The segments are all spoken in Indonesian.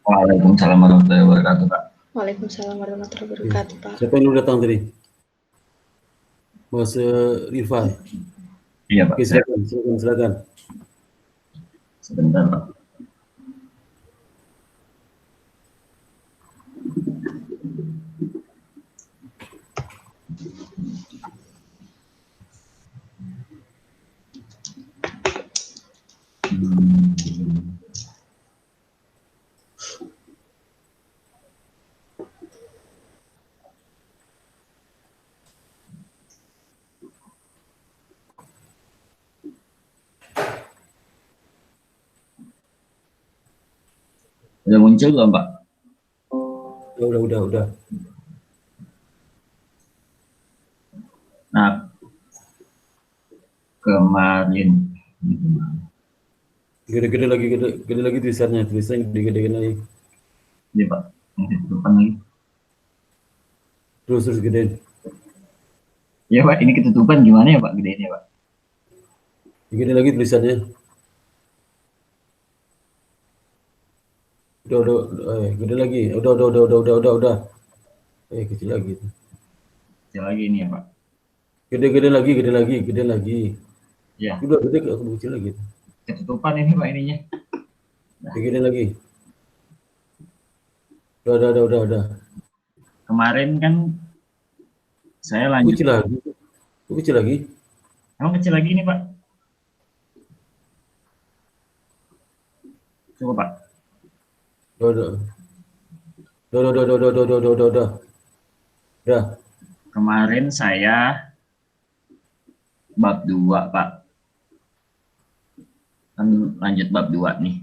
Waalaikumsalam warahmatullahi wabarakatuh, Pak. Waalaikumsalam warahmatullahi wabarakatuh, Pak. Siapa yang datang tadi? Mas Irfan. Iya, Pak. Oke, silakan. Sebentar, Pak. Udah muncul belum, Pak? Udah. Nah, kemarin gede lagi tulisannya gede-gedein lagi. Iya, Pak. Nanti tutupan lagi. Terus gedein. Iya, Pak. Ini ketutupan gimana ya, Pak? Gedein ya, Pak. Gede lagi tulisannya. Udah, gede lagi. Udah. Kecil lagi. Kecil lagi ini ya, Pak. Gede lagi. Iya. Udah gede kecil lagi. Ketutupan ini, Pak, ininya. Gede lagi. Udah. Kemarin kan saya lanjut. Kecil lagi. Emang kecil lagi nih, Pak? Coba, Pak. Udah. Kemarin saya bab 2, Pak. Kan lanjut bab 2 nih.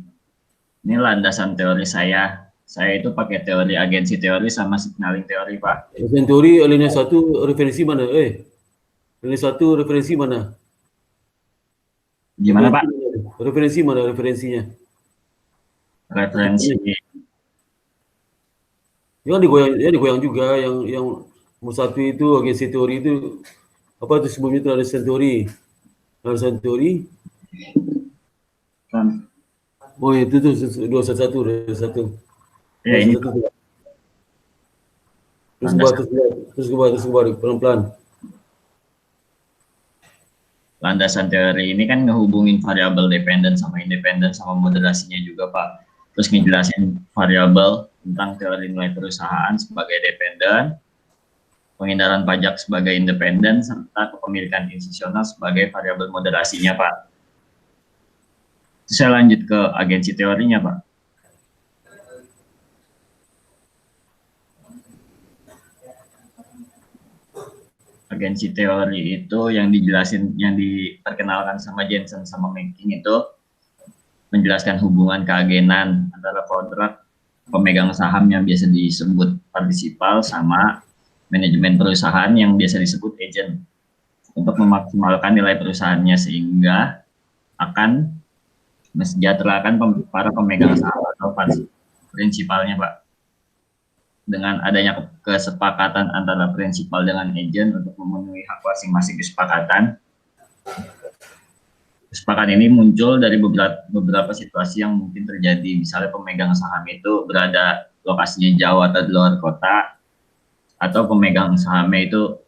Ini landasan teori saya. Saya itu pakai teori agensi teori sama signaling teori, Pak. Agensi teori alinea 1 referensi mana? Alinea 1 referensi mana? Gimana, Pak? Referensi mana referensinya? Referensi. Yang digoyang juga yang satu itu agensi teori itu apa itu sebelumnya itu ada teori. Kan. Oh itu tuh 211. Ya ini. Terus kembali pelan-pelan. Landasan teori ini kan ngehubungin variabel dependen sama independen sama moderasinya juga, Pak. Terus ngejelasin variabel tentang teori nilai perusahaan sebagai dependen, penghindaran pajak sebagai independen, serta kepemilikan institusional sebagai variabel moderasinya, Pak. Terus saya lanjut ke agensi teorinya, Pak. Agensi teori itu yang dijelasin, yang diperkenalkan sama Jensen sama Making itu menjelaskan hubungan keagenan antara kontrak pemegang saham yang biasa disebut partisipal sama manajemen perusahaan yang biasa disebut agent untuk memaksimalkan nilai perusahaannya sehingga akan mesejahterakan para pemegang saham atau prinsipalnya, Pak. Dengan adanya kesepakatan antara prinsipal dengan agent untuk memenuhi hak masing-masing kesepakatan. Kesepakatan ini muncul dari beberapa situasi yang mungkin terjadi. Misalnya pemegang saham itu berada lokasinya jauh atau di luar kota, atau pemegang sahamnya itu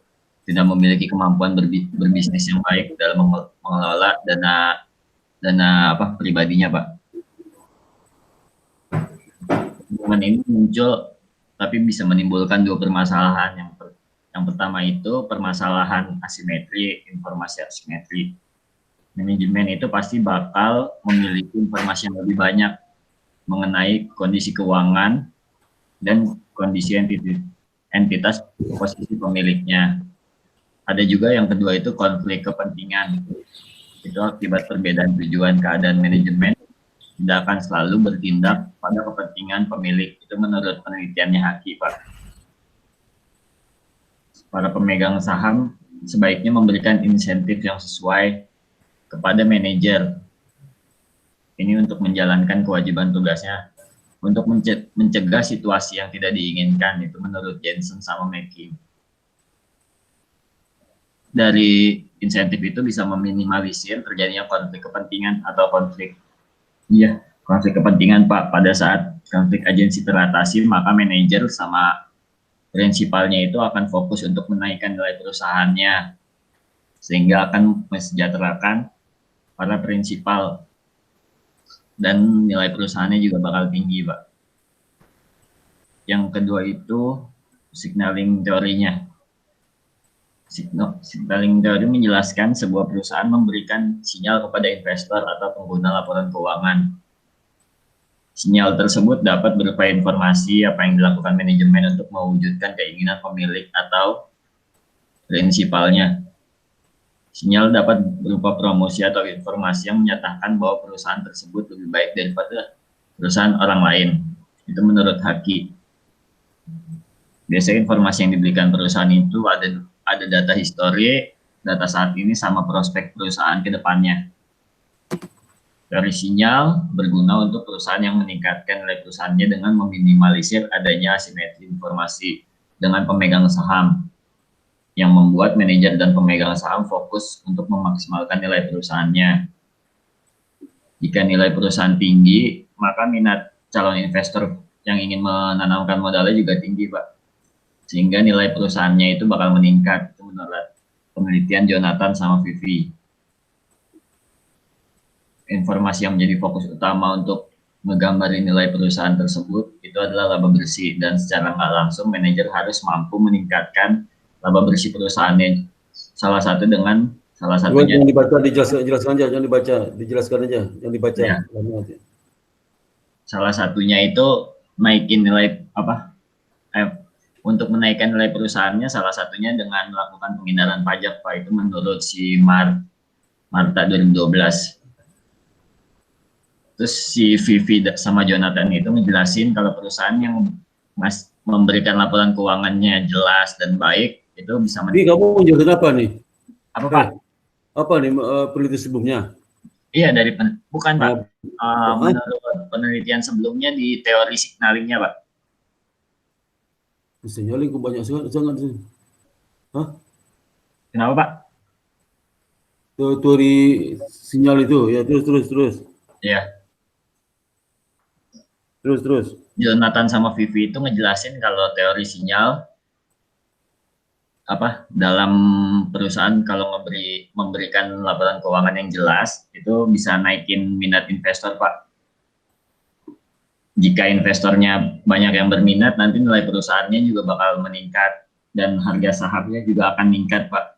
tidak memiliki kemampuan berbisnis yang baik dalam mengelola dana pribadinya, Pak. Hubungan ini muncul tapi bisa menimbulkan dua permasalahan. Yang pertama itu permasalahan asimetri, informasi asimetri. Manajemen itu pasti bakal memiliki informasi yang lebih banyak mengenai kondisi keuangan dan kondisi entitas posisi pemiliknya. Ada juga yang kedua itu konflik kepentingan. Itu akibat perbedaan tujuan keadaan manajemen tidak akan selalu bertindak pada kepentingan pemilik. Itu menurut penelitiannya Haki, Pak. Para pemegang saham sebaiknya memberikan insentif yang sesuai kepada manajer. Ini untuk menjalankan kewajiban tugasnya untuk mencegah situasi yang tidak diinginkan. Itu menurut Jensen sama Making. Dari insentif itu bisa meminimalisir terjadinya konflik kepentingan atau konflik konflik kepentingan Pak. Pada saat konflik agensi teratasi, maka manajer sama prinsipalnya itu akan fokus untuk menaikkan nilai perusahaannya, sehingga akan mesejahterakan para prinsipal dan nilai perusahaannya juga bakal tinggi Pak. Yang kedua itu signaling teorinya. Signaling teori menjelaskan sebuah perusahaan memberikan sinyal kepada investor atau pengguna laporan keuangan. Sinyal tersebut dapat berupa informasi apa yang dilakukan manajemen untuk mewujudkan keinginan pemilik atau prinsipalnya. Sinyal dapat berupa promosi atau informasi yang menyatakan bahwa perusahaan tersebut lebih baik daripada perusahaan orang lain. Itu menurut Haki. Biasanya informasi yang diberikan perusahaan itu ada data histori, data saat ini, sama prospek perusahaan ke depannya. Teori sinyal berguna untuk perusahaan yang meningkatkan nilai perusahaannya dengan meminimalisir adanya asimetri informasi dengan pemegang saham, yang membuat manajer dan pemegang saham fokus untuk memaksimalkan nilai perusahaannya. Jika nilai perusahaan tinggi, maka minat calon investor yang ingin menanamkan modalnya juga tinggi, Pak. Sehingga nilai perusahaannya itu bakal meningkat. Itu menurut penelitian Jonathan sama Vivi. Informasi yang menjadi fokus utama untuk menggambar nilai perusahaan tersebut itu adalah laba bersih, dan secara nggak langsung manajer harus mampu meningkatkan laba bersih perusahaannya. Salah satunya Jangan dibaca, dijelaskan aja, jangan dibaca, dijelaskan aja, yang dibaca. Ya. Salah satunya itu naikin nilai untuk menaikkan nilai perusahaannya, salah satunya dengan melakukan penghindaran pajak, Pak. Itu menurut si Marta 2012. Terus si Vivi sama Jonathan itu ngejelasin kalau perusahaan yang memberikan laporan keuangannya jelas dan baik itu bisa Ini kamu jelasin apa nih? Apa Pak? Apa nih penelitian sebelumnya? Iya, bukan Pak. Menurut penelitian sebelumnya di teori signalingnya, Pak. Signaling kok banyak sangat. Hah? Kenapa Pak? Teori sinyal itu ya, terus. Iya. Terus. Jonathan sama Vivi itu ngejelasin kalau teori sinyal dalam perusahaan kalau memberikan laporan keuangan yang jelas itu bisa naikin minat investor, Pak. Jika investornya banyak yang berminat, nanti nilai perusahaannya juga bakal meningkat dan harga sahamnya juga akan meningkat, Pak.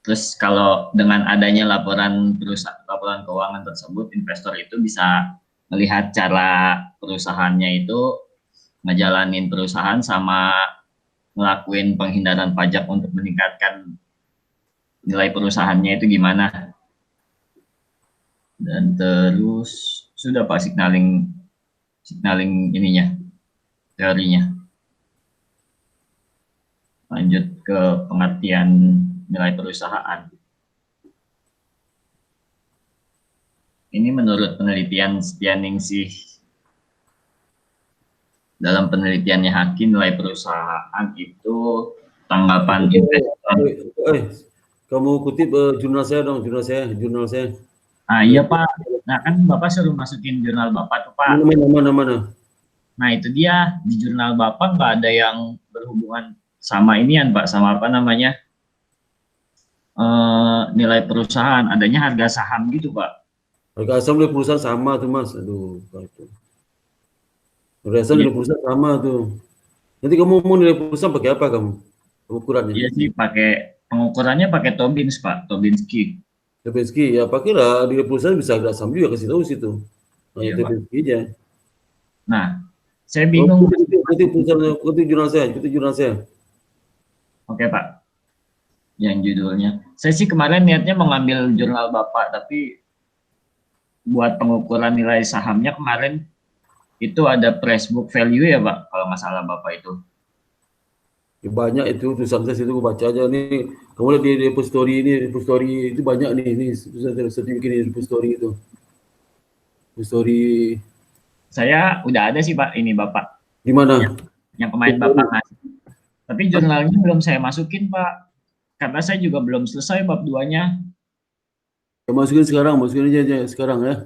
Terus kalau dengan adanya laporan keuangan tersebut, investor itu bisa melihat cara perusahaannya itu ngejalanin perusahaan sama ngelakuin penghindaran pajak untuk meningkatkan nilai perusahaannya itu gimana. Dan terus sudah Pak signaling ininya, teorinya. Lanjut ke pengertian nilai perusahaan. Ini menurut penelitian Setianingsih. Dalam penelitiannya Haki, nilai perusahaan itu tanggapan investor. Kamu kutip jurnal saya dong, jurnal saya. Iya Pak. Nah kan Bapak suruh masukin jurnal Bapak tuh Pak. Mana? Nah itu dia, di jurnal Bapak nggak ada yang berhubungan sama inian Pak, sama nilai perusahaan, adanya harga saham gitu Pak. Harga saham nilai perusahaan sama tuh Mas, aduh itu. Harga nilai perusahaan sama tuh. Nanti kamu mau nilai perusahaan pakai apa kamu? Ukurannya? Iya sih, pengukurannya pakai Tobins Pak, Tobinsky. Tobinsky ya pakailah, nilai perusahaan bisa harga saham juga, kasih tahu situ. Nah, iya, Tobinsky aja. Nah, saya bingung. Kutip jurnal saya. Oke Pak. Yang judulnya. Saya sih kemarin niatnya mengambil jurnal Bapak, tapi buat pengukuran nilai sahamnya kemarin itu ada price book value ya Pak, kalau masalah Bapak itu. Ya, banyak itu tulisan saya itu baca aja nih. Kamu lihat di repository itu banyak nih, ini sertifikat repository itu. Repository. Saya udah ada sih Pak, ini Bapak. Di mana? Yang kemarin Bapak ngasih. Tapi jurnalnya belum saya masukin Pak, karena saya juga belum selesai bab 2-nya. Ya, masukin aja sekarang ya.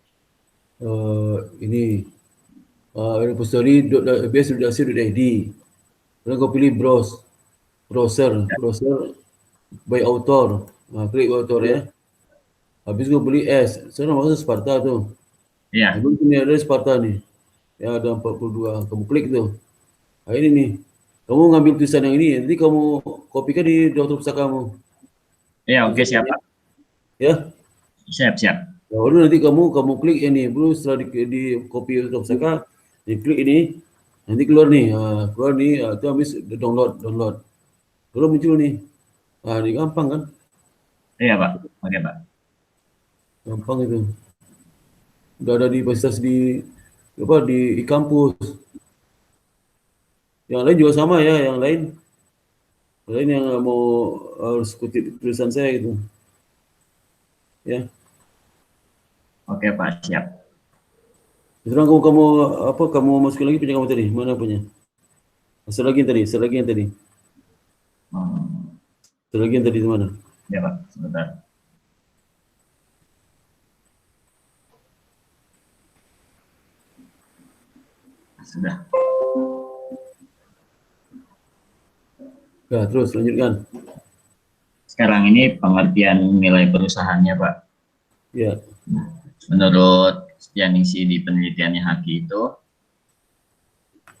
ini repository.bs.ac.id. Lalu kau pilih browser by author. Klik author ya. Habis kau beli S. Sana maksud Sparta tu. Iya. Habis ini ada Sparta nih. Ya ada 42. Kamu klik tuh. Nah, ini nih. Kamu ngambil tulisan yang ini. Nanti kamu kopikan di daftar pustaka kamu. Iya, oke, siap, Pak. Ya. Siap. Nah, baru nanti kamu klik ini. Baru setelah di copy daftar pustaka, diklik ini. Nanti keluar nih. Keluar nih. Itu habis download. Baru muncul nih. Ini gampang kan? Iya, Pak. Oke, Pak. Gampang itu. Udah ada di fasilitas di kampus. Yang lain juga sama ya, yang lain yang mau harus kutip tulisan saya gitu. Ya. Oke, Pak, siap. Sekarang kamu masukin lagi punya kamu tadi. Mana punya? Satu lagi yang tadi. Satu lagi yang tadi di mana? Ya, Pak, sebentar. Sudah. Ya, terus lanjutkan. Sekarang ini pengertian nilai perusahaannya, Pak. Ya. Menurut Stianingsi di penelitiannya Haki itu,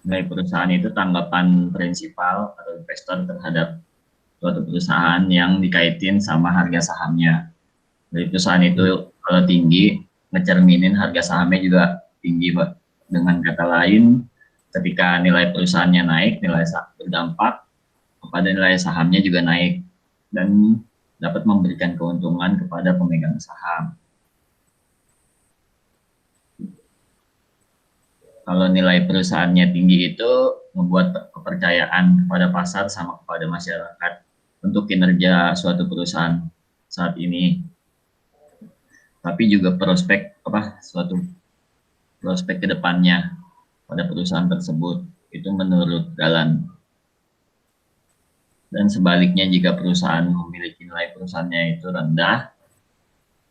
nilai perusahaan itu tanggapan prinsipal atau investor terhadap suatu perusahaan yang dikaitin sama harga sahamnya. Dari perusahaan itu kalau tinggi, ngecerminin harga sahamnya juga tinggi, Pak. Dengan kata lain, ketika nilai perusahaannya naik, nilai saham berdampak kepada nilai sahamnya juga naik dan dapat memberikan keuntungan kepada pemegang saham. Kalau nilai perusahaannya tinggi itu membuat kepercayaan kepada pasar sama kepada masyarakat untuk kinerja suatu perusahaan saat ini. Tapi juga suatu prospek ke depannya pada perusahaan tersebut itu menurut Galan. Dan sebaliknya jika perusahaan memiliki nilai perusahaannya itu rendah,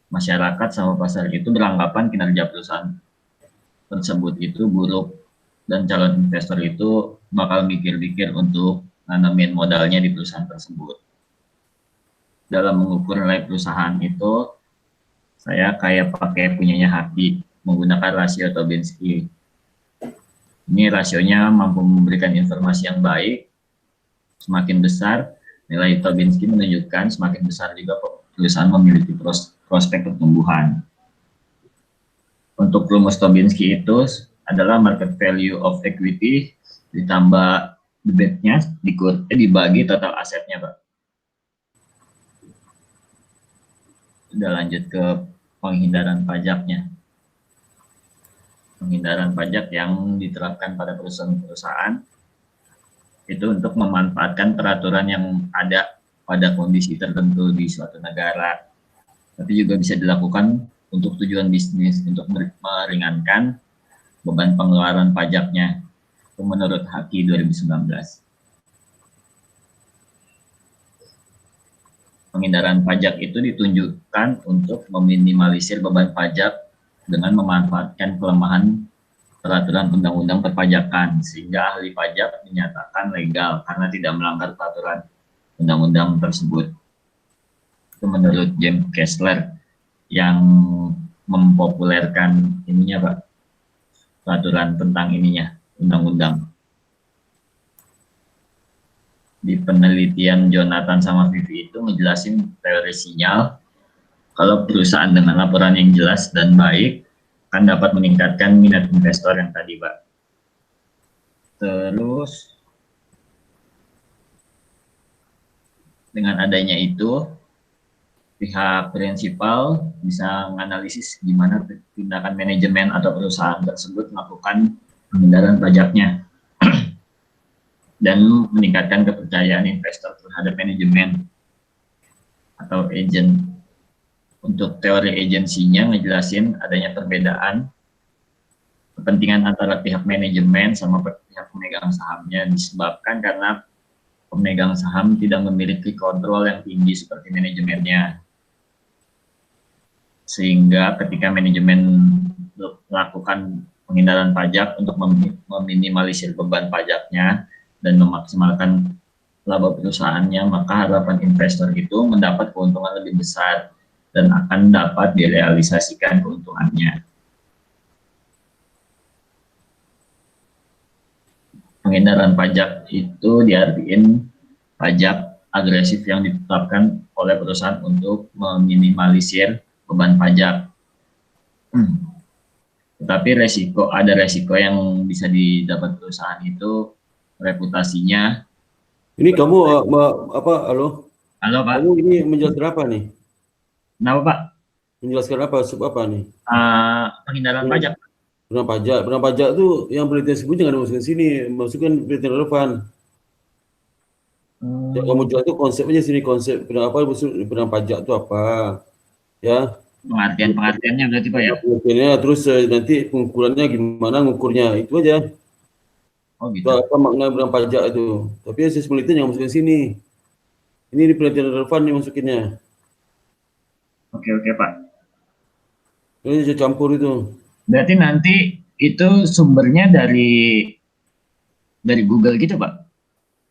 masyarakat sama pasar itu beranggapan kinerja perusahaan tersebut itu buruk dan calon investor itu bakal mikir-mikir untuk nanamin modalnya di perusahaan tersebut. Dalam mengukur nilai perusahaan itu, saya kayak pakai punyanya Haki, menggunakan rasio Tobinski. Ini rasionya mampu memberikan informasi yang baik. Semakin besar, nilai Tobinski menunjukkan semakin besar juga perusahaan memiliki prospek pertumbuhan. Untuk rumus Tobinski itu adalah market value of equity ditambah debitnya dibagi total asetnya, Pak. Sudah lanjut ke penghindaran pajaknya. Penghindaran pajak yang diterapkan pada perusahaan-perusahaan itu untuk memanfaatkan peraturan yang ada pada kondisi tertentu di suatu negara. Tapi juga bisa dilakukan untuk tujuan bisnis, untuk meringankan beban pengeluaran pajaknya. Itu menurut Haki 2019. Penghindaran pajak itu ditunjukkan untuk meminimalisir beban pajak dengan memanfaatkan kelemahan peraturan undang-undang perpajakan, sehingga ahli pajak dinyatakan legal karena tidak melanggar peraturan undang-undang tersebut. Itu menurut James Kessler yang mempopulerkan ininya, Pak, peraturan tentang ininya, undang-undang. Di penelitian Jonathan sama Vivi itu ngejelasin teori sinyal kalau perusahaan dengan laporan yang jelas dan baik akan dapat meningkatkan minat investor yang tadi, Pak. Terus dengan adanya itu pihak prinsipal bisa menganalisis gimana tindakan manajemen atau perusahaan tersebut melakukan penghindaran pajaknya dan meningkatkan kepercayaan investor terhadap manajemen atau agent. Untuk teori agensinya ngejelasin adanya perbedaan kepentingan antara pihak manajemen sama pihak pemegang sahamnya disebabkan karena pemegang saham tidak memiliki kontrol yang tinggi seperti manajemennya. Sehingga ketika manajemen melakukan penghindaran pajak untuk meminimalisir beban pajaknya dan memaksimalkan laba perusahaannya, maka harapan investor itu mendapat keuntungan lebih besar dan akan dapat direalisasikan keuntungannya. Penghindaran pajak itu diartikan pajak agresif yang ditetapkan oleh perusahaan untuk meminimalisir beban pajak. Tetapi ada resiko yang bisa didapat perusahaan itu reputasinya. Ini kamu apa? Halo? Halo Pak. Kamu ini menjelaskan apa nih? Kenapa Pak? Menjelaskan apa? Sebab apa nih? Penghindaran pajak. Pengenaan pajak tuh yang penelitian sebut jangan masukkan sini, masukkan penelitian relevan. Yang kamu jelas itu konsepnya sini, konsep pengenaan pajak itu apa? Ya. Pengertiannya berarti Pak ya? Pengertiannya, terus nanti pengukurannya gimana ngukurnya, itu aja. Oh gitu. Itu apa makna pengenaan pajak itu. Tapi hasil penelitian yang masukkan sini. Ini di penelitian relevan nih masukinnya. Oke Pak. Ini saya campur itu. Berarti nanti itu sumbernya dari Google gitu Pak?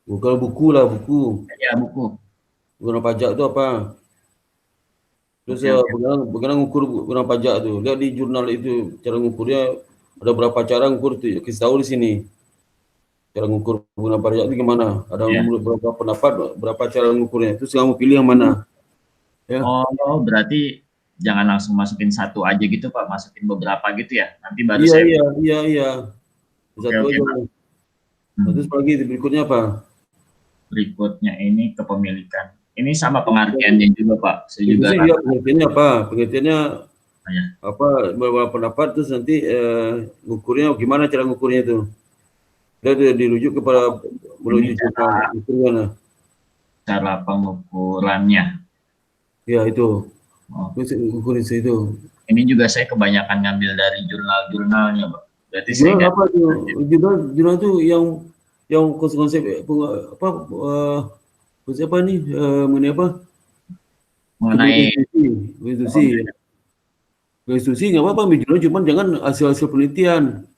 Google buku lah, buku. Ya buku. Pengenaan pajak itu apa? Terus bagaimana ngukur pengenaan pajak itu. Lihat di jurnal itu cara ngukurnya, ada berapa cara ngukur tuh. Kita tahu di sini. Cara ngukur pengenaan pajak itu gimana? Ada beberapa pendapat, berapa cara ngukurnya. Terus kamu pilih yang mana? Ya. Oh, berarti jangan langsung masukin satu aja gitu Pak, masukin beberapa gitu ya. Nanti baru Iya. Satu aja. Terus lagi berikutnya apa? Berikutnya ini kepemilikan. Ini sama pengertiannya juga Pak. Saya juga. Iya, pengertiannya apa? Pengertiannya apa? Beberapa pendapat terus nanti ngukurnya gimana cara ngukurnya itu? Dia dirujuk kepada cara pengukurannya. Ya itu. Ukuran itu. Ini juga saya kebanyakan ngambil dari jurnal-jurnalnya, Pak. Berarti jurnal apa tuh? Jurnal itu yang konsep apa konsep apa nih? Mengenai apa? Mengenai konstitusi nggak apa-apa ambil jurnal, cuman jangan hasil penelitian.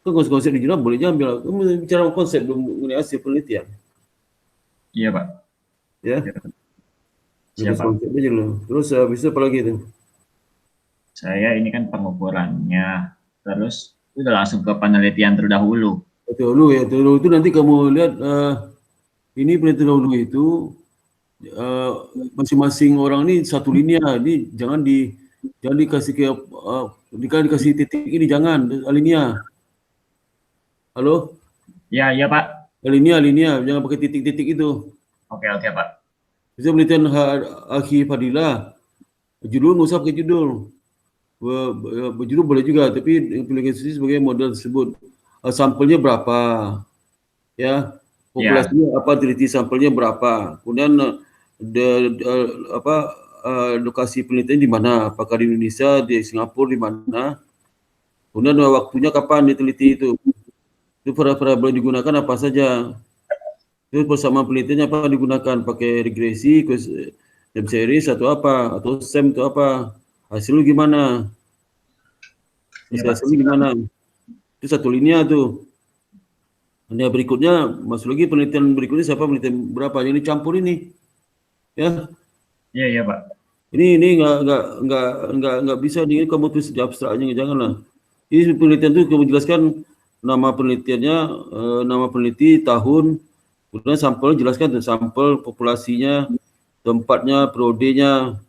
Kan konsep di jurnal boleh ambil. Kamu bicara konsep belum mengenai hasil penelitian. Iya Pak. Ya. Siapa? Aja loh. Terus habis itu apa lagi itu? Saya ini kan pengukurannya. Terus udah langsung ke penelitian terdahulu. Terdahulu itu nanti kamu lihat ini penelitian terdahulu itu masing-masing orang ini satu linia. Ini jangan dikasih dikasih titik ini, jangan alinea. Halo? Ya Pak. Alinea, jangan pakai titik-titik itu. Oke Pak. Bisa penelitian Akhi Fadilah, judul nggak usah pakai judul. Berjudul boleh juga, tapi penelitian sebagai model tersebut. Sampelnya berapa? Ya, populasinya apa? Teliti sampelnya berapa? Kemudian lokasi penelitian di mana? Apakah di Indonesia, di Singapura, di mana? Kemudian waktunya kapan diteliti itu? Itu variabel digunakan apa saja? Terus bersama penelitiannya apa digunakan? Pakai regresi, time series atau apa? Atau SEM itu apa? Hasilnya gimana? Hasilnya gimana? Itu satu linia tuh. Nah, berikutnya masuk lagi penelitian berikutnya siapa penelitian berapa? Ini campur ini, ya? Iya Pak. Ini nggak bisa nih kamu tulis di abstraknya, janganlah. Ini penelitian tuh kamu jelaskan nama penelitiannya, nama peneliti, tahun. Kemudian sampel jelaskan sampel, populasinya, tempatnya, periodenya,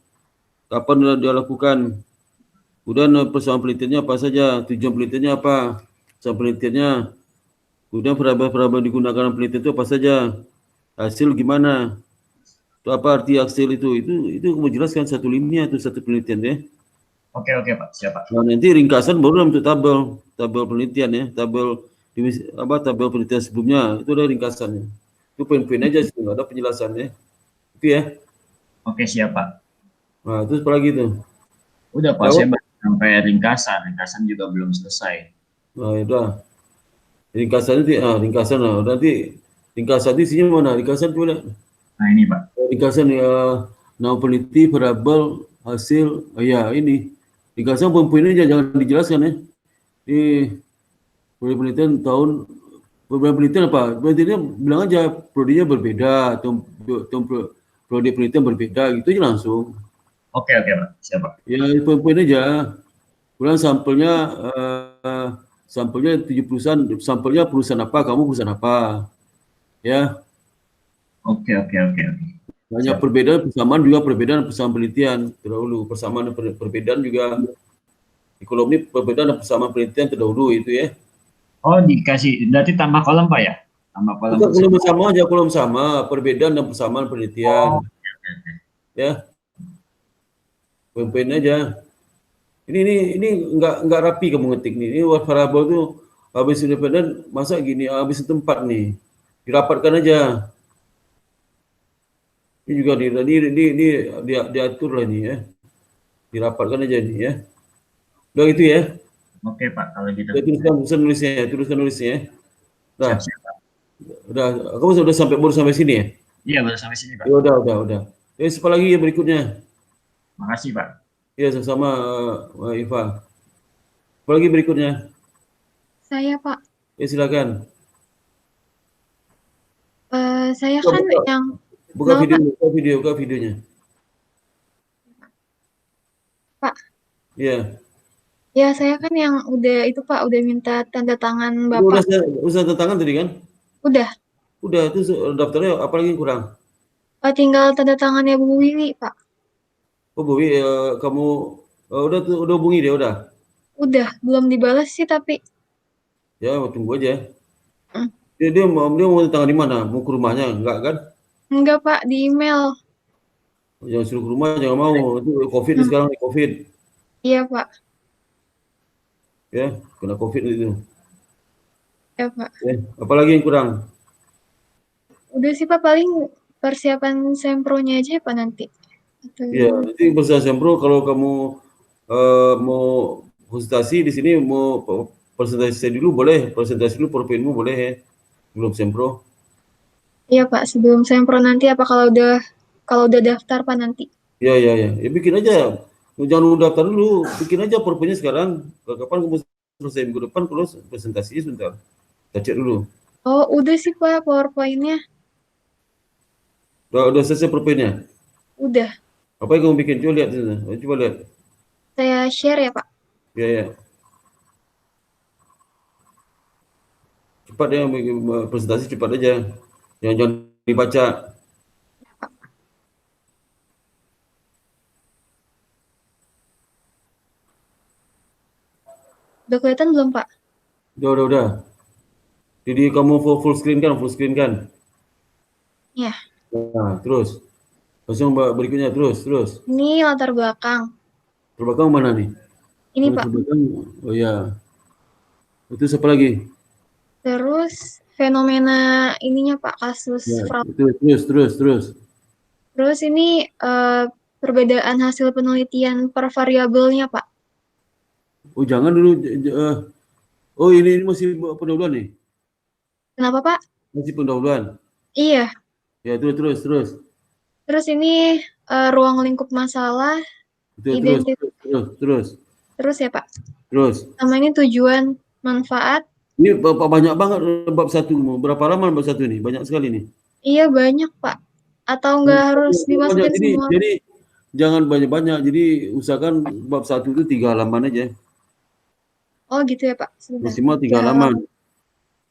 kapan dia lakukan. Kemudian persoalan penelitiannya apa saja, tujuan penelitiannya apa, persoalan penelitiannya. Kemudian variabel digunakan penelitian itu apa saja, hasil gimana, itu apa arti hasil itu kamu jelaskan satu linia itu satu penelitian ya. Oke Pak, siapa? Nah, nanti ringkasan baru dalam tabel penelitian ya, tabel penelitian sebelumnya itu ada ringkasannya. Itu poin-poin aja sih, nggak ada penjelasannya. Itu ya. Oke, siapa? Nah, terus apa lagi tuh? Udah Pak, saya sampai ringkasan juga belum selesai. Nah, udah. Ringkasan itu, ringkasan lah. Nanti ringkasan itu isinya mana? Ringkasan itu mana? Nah, ini Pak. Ringkasan nama peneliti, variabel, hasil, ya ini Dikasih poin-poinnya jangan dijelaskan ya. Di penelitian penelitian apa? Penelitian bilang aja prodinya berbeda atau prodi penelitian berbeda gitu aja langsung. Oke, Pak. Siap, Pak. Ya poin-poin aja. Kemudian sampelnya 7 perusahaan, sampelnya perusahaan apa, kamu perusahaan apa. Ya, Oke. hanya Siap. perbedaan persamaan juga perbedaan persamaan penelitian terdahulu, persamaan dan perbedaan juga di kolom ini perbedaan dan persamaan penelitian terdahulu itu ya. Oh, dikasih berarti tambah kolom, Pak ya? Tambah kolom Bukan kolom persamaan. sama aja, kolom sama, perbedaan dan persamaan penelitian. Oh, Ya, poin-poin aja. Ini nggak rapi kamu ngetik nih. Ini variabel tuh habis independen, masa gini, habis tempat nih. Dirapatkan aja. Ini juga diatur lah nih ya. Dirapatkan aja nih ya. Udah gitu ya. oke, Pak. Kalau gitu. Udah tuliskan nulisnya ya. Udah, Siap, Pak. udah. Kamu baru sampai sini ya? Iya, baru sampai sini, Pak. Ya udah. Siapa lagi ya berikutnya? Makasih, Pak. Ya sama-sama Iva. Apa lagi berikutnya? Saya, Pak. Ya silakan. Saya Buka, kan buka. yang Buka Kenapa, buka videonya. Pak? Iya. Ya, saya kan yang udah itu, Pak, udah minta tanda tangan Udah Bapak. udah tanda tangan tadi kan? Udah. Udah itu daftarnya apa lagi yang kurang? Tinggal tanda tangannya Bu Wiwi, Pak. Oh Bobi, kamu udah hubungi dia udah. Udah, belum dibalas sih tapi. Ya tunggu aja. Hmm. Dia mau tanda tangan di mana? Mau ke rumahnya? Enggak kan? Enggak, Pak, di email. Jangan suruh ke rumah, jangan mau. Itu COVID sekarang COVID. Iya, Pak. Ya, kena COVID itu. Ya, Pak. Ya, apalagi yang kurang? Udah sih, Pak, paling persiapan sempronya aja ya, Pak, nanti. Iya, nanti bersama Sempro kalau kamu mau konsultasi di sini mau presentasi dulu boleh, presentasi dulu profilmu boleh ya, belum Sempro. Iya, Pak, sebelum sempro nanti apa kalau udah daftar, Pak, nanti. Ya, ya bikin aja. Jangan dulu daftar dulu, bikin aja profilnya sekarang. Kapan kamu selesai minggu depan, terus presentasinya sebentar. Kita cek dulu. Oh, udah sih, Pak, PowerPoint-nya. Udah selesai profilnya. Udah. Apa yang kamu bikin? Coba lihat sana. Coba lihat. Saya share ya, Pak. Ya. Cepat ya, presentasi cepat aja. Jangan dibaca. Udah kelihatan belum, Pak? Udah. Jadi kamu full screen kan? Ya. Nah, terus. Langsung berikutnya terus. Ini latar belakang. Terbelakang mana nih? Ini, Pak. Terbelakang. Oh ya. Itu siapa lagi? Terus fenomena ininya, Pak, kasus Ya, fraud. itu terus. Terus ini perbedaan hasil penelitian per variabelnya, Pak. Oh, jangan dulu. Oh, ini masih pendahuluan nih. Kenapa, Pak? Masih pendahuluan. Iya. Ya, terus. Terus ini ruang lingkup masalah, Terus. terus ya, Pak. Terus. Sama ini tujuan manfaat. Ini banyak banget bab 1. Berapa lama bab 1 ini? Banyak sekali nih. Iya, banyak, Pak. Atau nggak harus dimasukin semua? Jadi jangan banyak-banyak. Jadi usahakan bab 1 itu 3 halaman aja. Oh, gitu ya, Pak. Sebentar. Maksimal 3 halaman.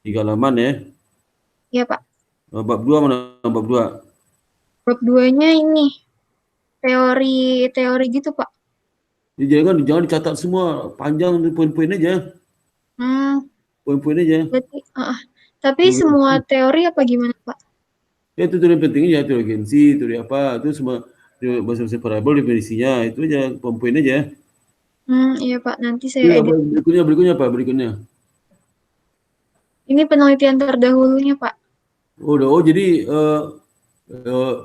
3 halaman ya. Iya, Pak. Bab 2 mana bab 2? Bab 2-nya ini teori gitu, Pak. Jangan dicatat semua, panjang poin-poin aja. Poin-poin aja. Berarti, tapi semua teori apa gimana, Pak? Ya itu yang pentingnya teori agensi, teori apa, itu semua bahasa variabel definisinya, itu aja poin aja. Iya, Pak. Nanti saya edit. Berikutnya apa? Berikutnya. Ini penelitian terdahulunya, Pak. Jadi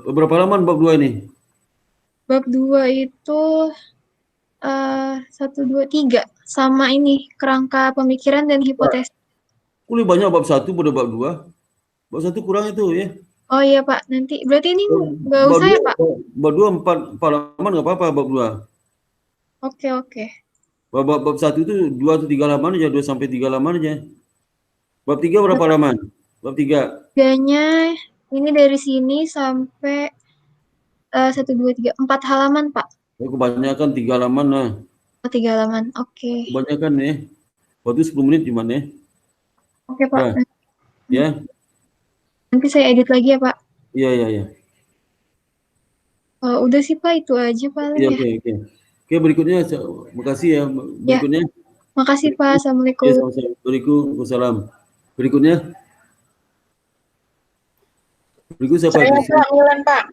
berapa halaman bab 2 ini? Bab 2 itu 1, 2, 3 sama ini kerangka pemikiran dan hipotesis. Lebih banyak bab 1 pada bab 2. Bab 1 kurang itu ya. Oh iya, Pak. Nanti berarti ini nggak usah ya, Pak? Bab 2 4 halaman nggak apa-apa bab 2. Oke. Bab 1 itu 2 atau 3 halaman aja, 2 sampai 3 halaman aja. Bab 3 berapa halaman? Bab 3. Tiganya ini dari sini sampai 1, 2, 3, 4 halaman, Pak. Kebanyakan 3 halaman lah. Oh, 3 halaman. Oke. Kebanyakan ya. Waktu 10 menit cuman ya. Oke, Pak. Nah, ya. Nanti saya edit lagi ya, Pak. Iya, iya, iya. Udah sih, Pak, itu aja paling Iya, ya. oke, oke. Oke, berikutnya makasih ya. Berikutnya. Makasih, Pak. Ya, Assalamualaikum. sama-sama. Waalaikumsalam. Berikutnya. Berikut siapa? Saya Pak Milan, Pak.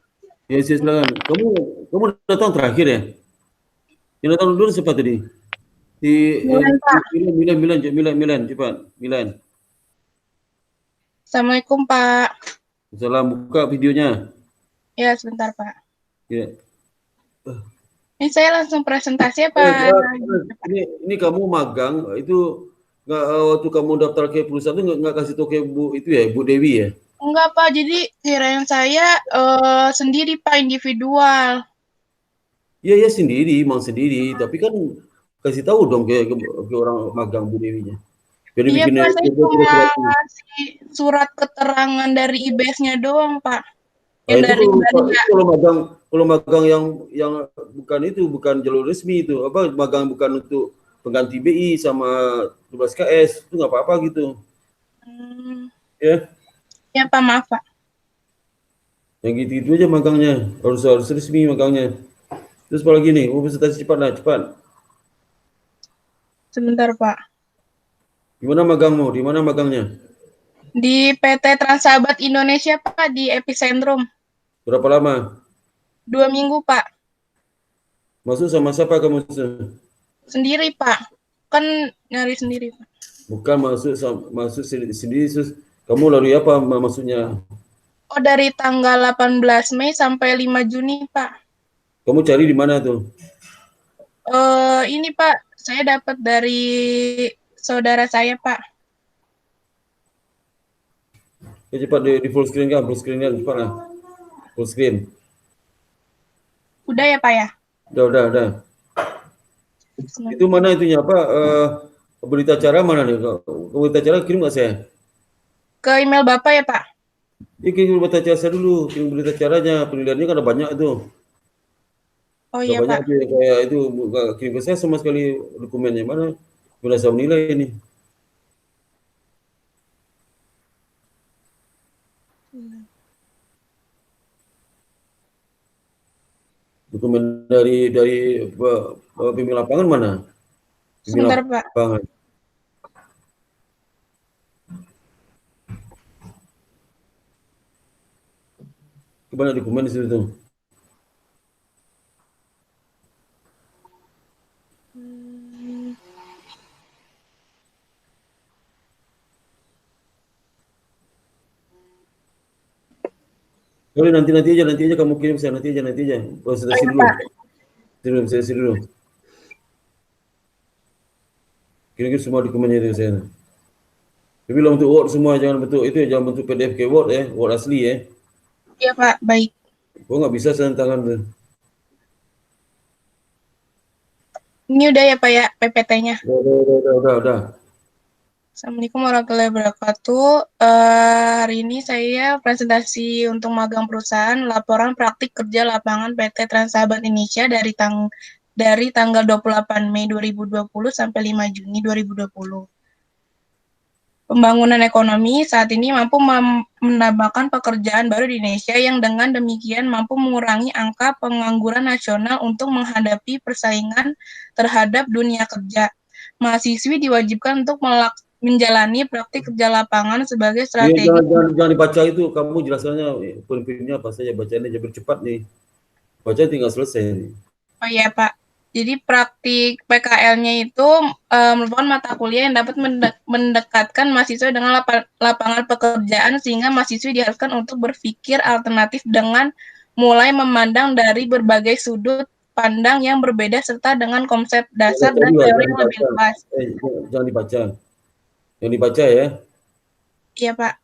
Ya, silakan. Kamu datang terakhir ya? Yang datang dulu siapa tadi? Milan, Pak. Milan, cepat. Milan. Assalamualaikum, Pak. Salam, buka videonya. Ya, sebentar, Pak. Ya. Ini saya langsung presentasi ya, Pak. Ini kamu magang itu nggak waktu kamu daftar ke perusahaan itu nggak kasih tahu ke Bu itu ya, Bu Dewi ya? Enggak, Pak. Jadi kirain saya sendiri, Pak, individual. Iya, ya sendiri, emang sendiri. Tapi kan kasih tahu dong ke orang magang Bu Dewinya. Biar Iya, bikin Pak. Saya cuma surat. ngasih surat keterangan dari IBS-nya doang, Pak. Nah, Yang itu dari kalau magang yang bukan itu, bukan jalur resmi itu, apa magang bukan untuk pengganti BI sama 12 KS itu nggak apa-apa gitu. Ya. Ya, Pak, maaf, Pak. Yang gitu-gitu aja magangnya, harus resmi magangnya. Terus apa lagi nih? Presentasi cepat lah, cepat. Sebentar, Pak. Di mana magangmu? Di mana magangnya? Di PT Transabat Indonesia, Pak, di Epicentrum. Berapa lama? 2 minggu, Pak. Masuk sama siapa kamu? Sendiri, Pak. Kan nyari sendiri, Pak. Bukan masuk sendiri, terus kamu lalu apa maksudnya? Oh, dari tanggal 18 Mei sampai 5 Juni, Pak. Kamu cari di mana tuh? Ini, Pak, saya dapat dari saudara saya, Pak. Ya, cepat di full screen kan, cepat lah. Full screen. Udah ya, Pak ya? Udah. Itu mana itunya apa? Berita acara mana nih? Berita acara kirim nggak saya? Ke email Bapak ya, Pak? Ya, kirim berita acara saya dulu, kirim berita acaranya, penilaiannya kan ada banyak itu. Oh iya, banyak Pak. tuh kayak itu kirim ke saya sama sekali dokumennya mana? Bila saya menilai ini. Dokumen dari pemimpin lapangan mana? Sebentar, Pak. Lapangan. Banyak dokumen di situ tuh. Boleh nanti aja kamu kirim saya nanti aja. Presentasi dulu. Presentasi dulu. Kirim semua dokumennya itu saya. Tapi bilang bentuk Word semua, jangan bentuk itu ya, jangan bentuk PDF ke Word ya, Word asli ya. Iya, Pak, baik. Oh, nggak bisa saya tangan tuh. Ini udah ya, Pak ya, PPT-nya. Udah. Assalamualaikum warahmatullahi wabarakatuh. Hari ini saya presentasi untuk magang perusahaan laporan praktik kerja lapangan PT Transabat Indonesia dari tanggal 28 Mei 2020 sampai 5 Juni 2020. Pembangunan ekonomi saat ini mampu menambahkan pekerjaan baru di Indonesia yang dengan demikian mampu mengurangi angka pengangguran nasional untuk menghadapi persaingan terhadap dunia kerja. Mahasiswi diwajibkan untuk menjalani praktik kerja lapangan sebagai strategi. Jangan dibaca itu, kamu jelaskannya poin-poinnya apa saja, bacanya aja bercepat nih. Baca tinggal selesai. Oh iya, Pak. Jadi praktik PKL-nya itu merupakan mata kuliah yang dapat mendekatkan mahasiswa dengan lapangan pekerjaan sehingga mahasiswa diharuskan untuk berpikir alternatif dengan mulai memandang dari berbagai sudut pandang yang berbeda serta dengan konsep dasar dan teori yang lebih luas. Jangan dibaca ya. Iya, Pak.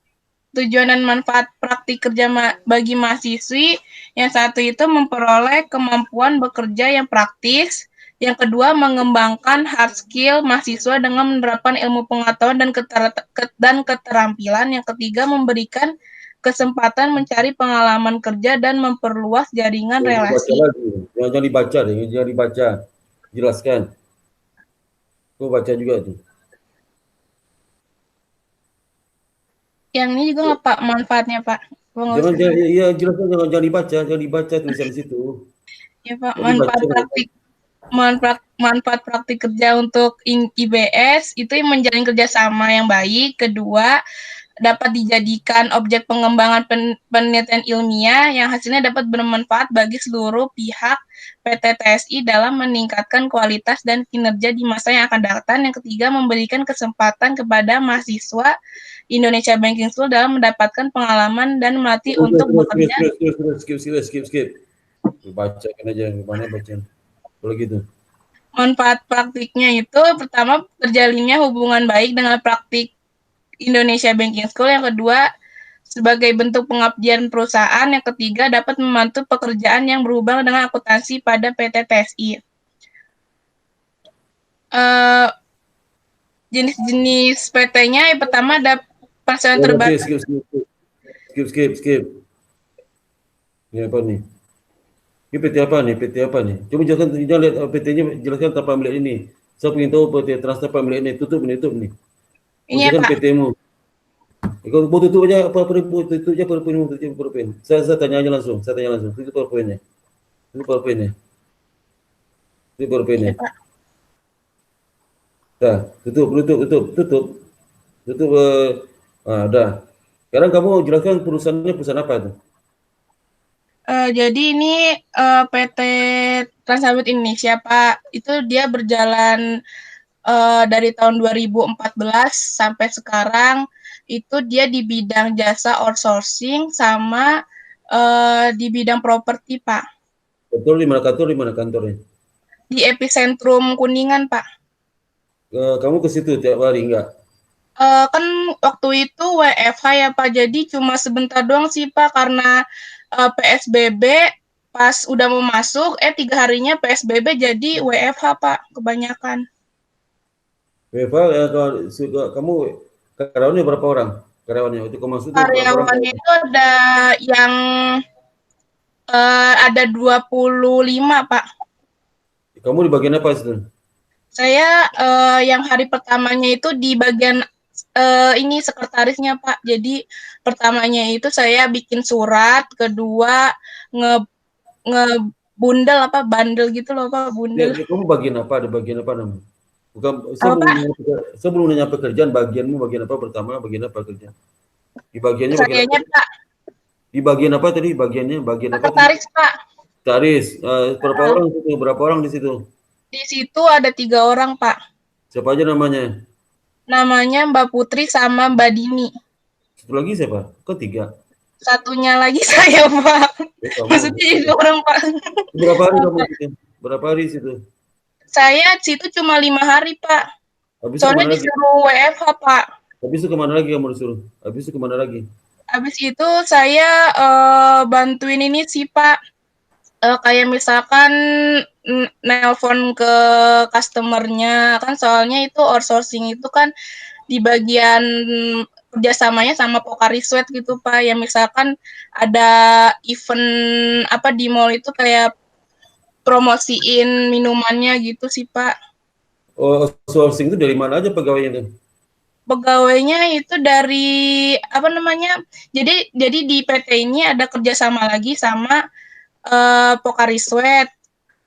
Tujuan dan manfaat praktik kerja bagi mahasiswi yang satu itu memperoleh kemampuan bekerja yang praktis, Yang kedua, mengembangkan hard skill mahasiswa dengan menerapkan ilmu pengetahuan dan keterampilan. Yang ketiga, memberikan kesempatan mencari pengalaman kerja dan memperluas jaringan Baca relasi. lagi. Jangan dibaca deh, jangan dibaca. Jelaskan. Kau baca juga tuh. Yang ini juga nggak Pak manfaatnya Pak? Jangan ya jelaskan, jangan dibaca tulisan di situ. Ya Pak, Jadi manfaat praktik kerja untuk IBS itu yang menjalin kerjasama yang baik. Kedua, dapat dijadikan objek pengembangan penelitian ilmiah yang hasilnya dapat bermanfaat bagi seluruh pihak PT TSI dalam meningkatkan kualitas dan kinerja di masa yang akan datang. Yang ketiga, memberikan kesempatan kepada mahasiswa Indonesia Banking School dalam mendapatkan pengalaman dan melatih untuk bekerja. Skip. Bacakan aja, mana bacaan. Kalau gitu. Manfaat praktiknya itu pertama, terjalinnya hubungan baik dengan praktik Indonesia Banking School. Yang kedua, sebagai bentuk pengabdian perusahaan. Yang ketiga, dapat membantu pekerjaan yang berhubungan dengan akuntansi pada PT TSI. Jenis-jenis PT-nya yang pertama ada personel terbatas. Skip. Ini apa nih? Ini PT apa nih? Coba jelaskan, jangan lihat PT-nya, jelaskan tanpa melihat ini. Saya ingin tahu PT Trans tanpa melihat ini. Tutup nih. Iya, Pak. PT-mu. Kalau mau tutup aja tutup aja PowerPoint. Saya tanya aja langsung. Tutup PowerPoint-nya. Dah, tutup. Dah. Sekarang kamu jelaskan perusahaan apa itu? Jadi ini PT Transabit Indonesia, Pak. Itu dia berjalan dari tahun 2014 sampai sekarang. Itu dia di bidang jasa outsourcing sama di bidang properti, Pak. Betul, di mana kantornya? Di Epicentrum Kuningan, Pak. Kamu ke situ tiap hari enggak? Kan waktu itu WFH ya Pak, jadi cuma sebentar doang sih Pak, karena PSBB pas udah mau masuk, 3 harinya PSBB jadi WFH Pak, kebanyakan. WFH kamu karyawannya berapa orang? Karyawannya itu kamu masuk Karyawannya itu ada yang ada 25 Pak. Kamu di bagian apa itu? Saya yang hari pertamanya itu di bagian ini sekretarisnya Pak. Jadi pertamanya itu saya bikin surat, kedua ngebundel bandel gitu loh Pak, bundel. Ya, kamu bagian apa? Ada bagian apa namanya? Bukan sebelum nanya pekerjaan, bagianmu bagian apa pertama? Bagian apa kerja? Di bagiannya bagian apa? Pak. Di bagian apa tadi? Bagian apa? Sekretaris Pak. Sekretaris. Berapa orang di situ? Di situ ada 3 orang Pak. Siapa aja namanya? Namanya Mbak Putri sama Mbak Dini. Satu lagi siapa? Kok 3? Satunya lagi saya Pak. Maksudnya 2 orang Pak. Berapa hari kamu di situ? Berapa hari di situ? Saya situ cuma 5 hari Pak. Soalnya disuruh WFH Pak. Habis itu kemana lagi kamu disuruh? Habis itu saya bantuin ini sih Pak. Kayak misalkan nelpon ke customernya, kan soalnya itu outsourcing itu kan di bagian kerjasamanya sama Pocari Sweat gitu Pak, yang misalkan ada event di mall itu kayak promosiin minumannya gitu sih Pak. Oh, outsourcing itu dari mana aja pegawainya tuh? Pegawainya itu dari jadi di PT ini ada kerjasama lagi sama Pocari Sweat.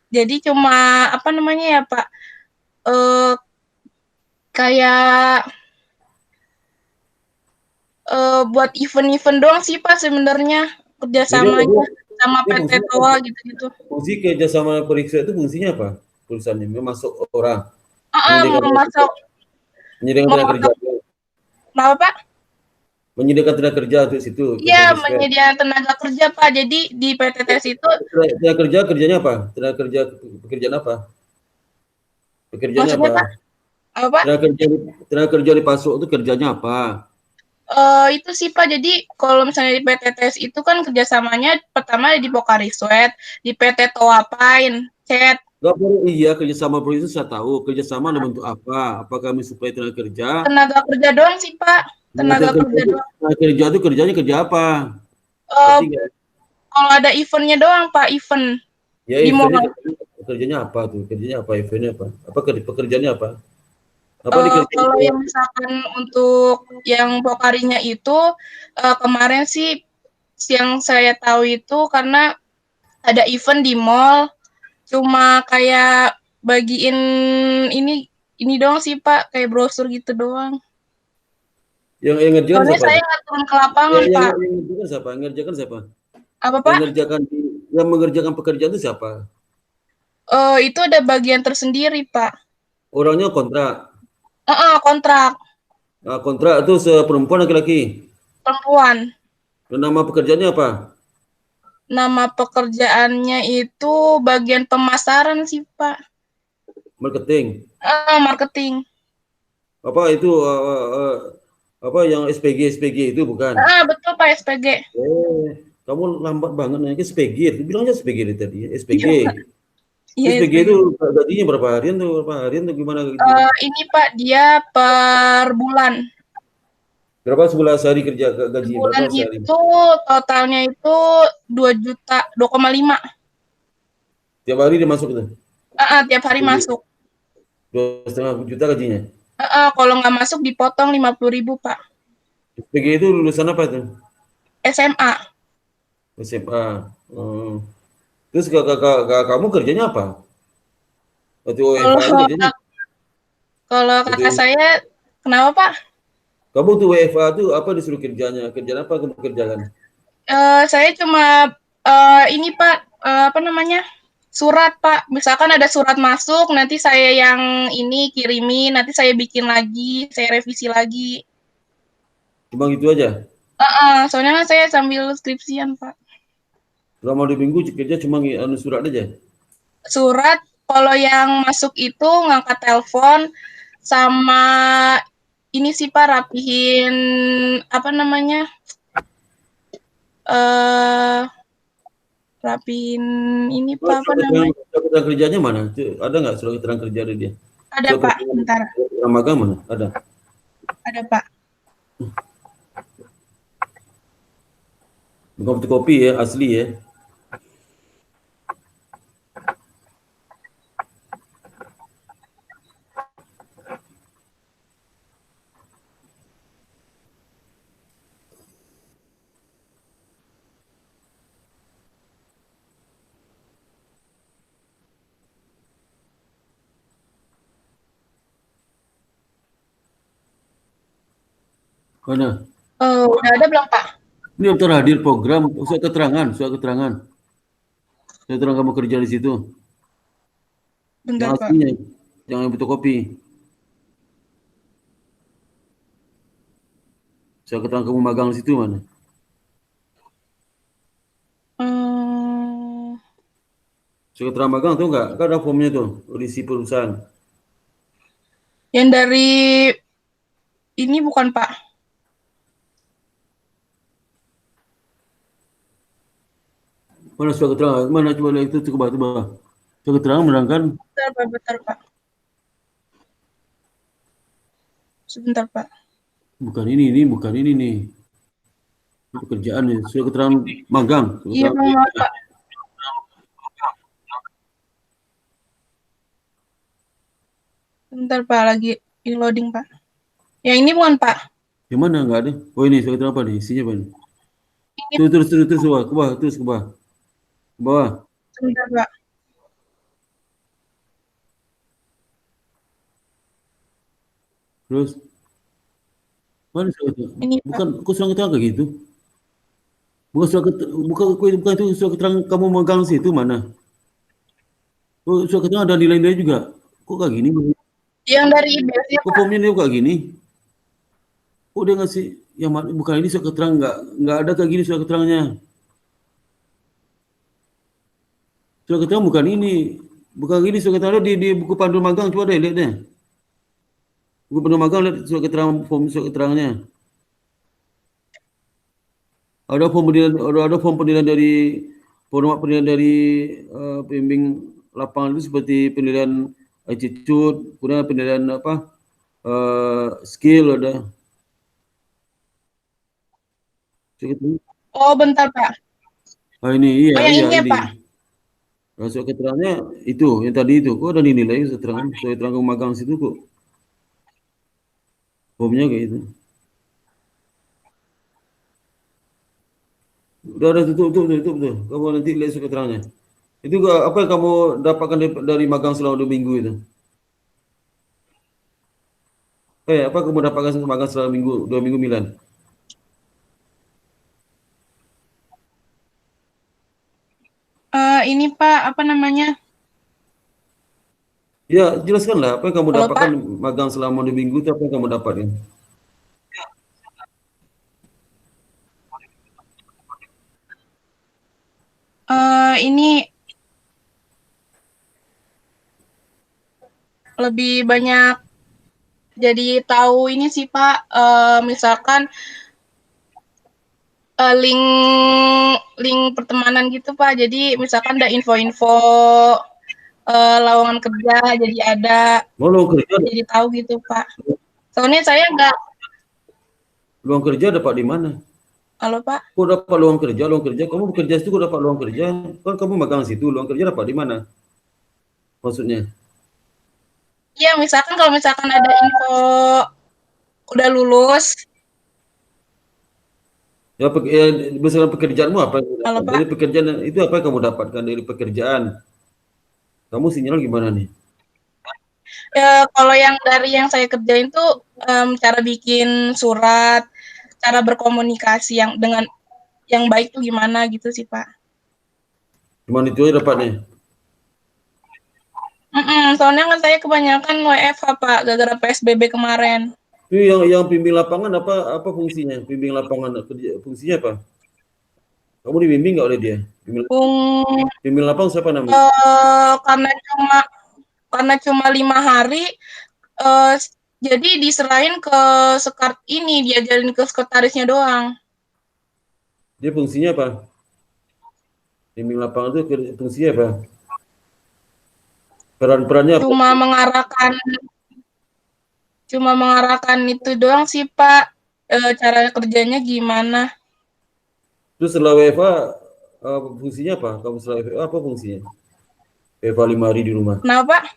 Jadi cuma ya Pak, kayak buat event-event doang sih Pak sebenarnya, kerjasamanya sama PT TOA gitu-gitu. Fungsi kerjasama periksa itu fungsinya apa? Tulisannya memasuk orang. Menyediakan tenaga kerja. Kenapa Pak? Menyediakan tenaga kerja untuk situ. Iya, menyediakan tenaga kerja Pak. Jadi di PTTS itu tenaga kerja kerjanya apa? Pekerjaan apa? Pekerjaannya apa? Pak? Apa? Tenaga kerja dipasuk itu kerjanya apa? Itu sih Pak, jadi kalau misalnya di PTTS itu kan kerjasamanya pertama di Pocari Sweat, di PT Toa Pine, chat. Nggak perlu, iya kerjasama itu saya tahu. Kerjasama dalam bentuk apa? Apa kami supply tenaga kerja? Tenaga kerja doang sih, Pak. Tenaga kerja doang. Tenaga kerja itu kerjanya kerja apa? Eh, Ngerti nggak? kalau ada eventnya doang, Pak, event Ya di mall. kerjanya apa tuh? Kerjanya apa? Eventnya apa? Apa pekerjaannya apa? Apa dikerjain? Kalau yang misalkan untuk yang Pokarinya itu kemarin sih yang saya tahu itu karena ada event di mall, cuma kayak bagiin ini doang sih Pak, kayak brosur gitu doang. Yang ngerjakan Soalnya siapa? saya nggak turun ke lapangan Pak. Yang ngerjakan siapa? Yang ngerjakan siapa? Apa Yang Pak? yang mengerjakan pekerjaan itu siapa? Itu ada bagian tersendiri Pak. Orangnya kontrak. Kontrak Nah, kontrak itu perempuan laki-laki. perempuan. Dan nama pekerjaannya apa? Nama pekerjaannya itu bagian pemasaran sih Pak. Marketing. Marketing. Apa itu apa yang SPG itu bukan? Betul Pak, SPG. Kamu lambat banget nih, SPG. Bilangnya SPG tadi, SPG. Iya, SPG itu gajinya berapa harian tuh? Berapa harian tuh gimana gitu? Ini Pak, dia per bulan. Berapa sebulan sehari kerja gajinya? Bulan Berapa sehari? itu totalnya itu 2,5 juta. Tiap hari dia masuk tuh? Tiap hari masuk. 2,5 juta gajinya? Kalau nggak masuk dipotong 50.000 Pak. SPG itu lulusan apa tuh? SMA. SMA. Terus kamu kerjanya apa? Waktu WFA kerjanya? Kalau kakak saya, kenapa Pak? Kamu tuh WFA tuh apa disuruh kerjanya? Kerjaan apa kamu kerjakan? Saya cuma ini Pak, apa namanya? Surat Pak. Misalkan ada surat masuk, nanti saya yang ini kirimin, nanti saya bikin lagi, saya revisi lagi. Cuma gitu aja? Soalnya kan saya sambil skripsian Pak. Selama 2 minggu kerja cuma surat aja? Surat, kalau yang masuk itu ngangkat telepon, sama ini sih Pak, rapihin apa namanya, rapihin ini Pak, apa namanya? Surat keterangan kerjanya mana? Ada nggak surat keterangan kerja dari dia? Ada Pak, bentar. Surat magang mana? Ada? Ada Pak. Bukan fotokopi ya, asli ya? Mana? Udah ada belum Pak? Ini daftar hadir program, surat keterangan. Surat keterangan kamu kerja di situ. Bentar Pak. Aslinya, jangan fotokopi. Surat keterangan kamu magang di situ mana? Surat keterangan magang tuh enggak? Kan ada formnya tuh, isi perusahaan. Yang dari ini bukan Pak. Mana surat keterangan? Mana coba lihat itu coba. Surat keterangan menerangkan. Bentar Pak. Sebentar Pak. Bukan ini nih. Pekerjaan nih, surat keterangan magang. Iya Pak. Sebentar Pak, lagi ini loading Pak. Yang ini bukan Pak. Yang mana? Enggak ada. Oh ini surat keterangan apa nih? Isinya apa nih? Terus ke bawah. Ke bawah. Sebentar Pak. Terus mana surat keterangan? Ini bukan, kok surat keterangan kayak gitu? Bukan itu surat keterangan kamu magang situ mana? Oh, surat keterangan ada nilai-nilai juga. Kok kayak gini? Yang dari IBS ya Kok Pak. formnya dia kayak gini? Kok dia ngasih yang bukan ini surat keterangan nggak ada kayak gini surat keterangannya. Surat keterangan bukan ini. Bukan gini surat keterangan di buku pandu magang, coba deh lihat deh. Buku pandu magang lihat surat keterangan surat keterangannya. Ada form penilaian dari pembimbing lapangan itu seperti penilaian attitude, kemudian penilaian skill ada. Oh, bentar, Pak. Ah, ini iya Oh, yang iya ini ya, ini. Pak? Masuk keterangannya itu yang tadi itu. Kok ada dinilai keterangan sesuai keterangan magang situ kok. Formnya kayak itu. Udah tutup tuh. Kamu nanti lihat surat keterangannya. Itu apa yang kamu dapatkan dari magang selama 2 minggu itu? Apa kamu dapatkan selama magang selama 2 minggu Milan? Ini Pak, apa namanya? Ya, jelaskanlah apa yang kamu Halo, dapatkan Pak. magang selama 2 minggu itu, apa yang kamu dapatkan? Ini lebih banyak jadi tahu ini sih Pak, misalkan link pertemanan gitu Pak. Jadi misalkan ada info-info lowongan kerja, jadi ada, Mau lowongan kerja? jadi tahu gitu Pak. Soalnya saya nggak. Lowongan kerja dapat di mana? Halo Pak. Kok dapat lowongan kerja? Lowongan kerja kamu bekerja situ kok dapat lowongan kerja? Kan kamu magang situ, lowongan kerja dapat di mana? Maksudnya? Iya, misalkan kalau misalkan ada info udah lulus. Ya, berdasarkan pekerjaanmu apa? Halo Pak. Dari pekerjaan itu apa yang kamu dapatkan dari pekerjaan? Kamu sinyal gimana nih? Kalau yang dari yang saya kerjain tuh cara bikin surat, cara berkomunikasi yang dengan yang baik tuh gimana gitu sih Pak. Cuman itu aja dapatnya. Soalnya kan saya kebanyakan WFH Pak, gara-gara PSBB kemarin. Itu yang bimbing lapangan apa fungsinya? Bimbing lapangan kerja fungsinya apa? Kamu dibimbing nggak oleh dia? Bimbing lapangan siapa namanya? Karena cuma 5 hari, jadi diserahin ke ini, diajarin ke sekretarisnya doang. Dia fungsinya apa? Bimbing lapangan itu fungsinya apa? Peran-perannya apa? Cuma mengarahkan itu doang sih Pak, cara kerjanya gimana. Terus setelah WFA fungsinya apa? Kamu setelah WFA apa fungsinya? WFA 5 hari di rumah. Kenapa?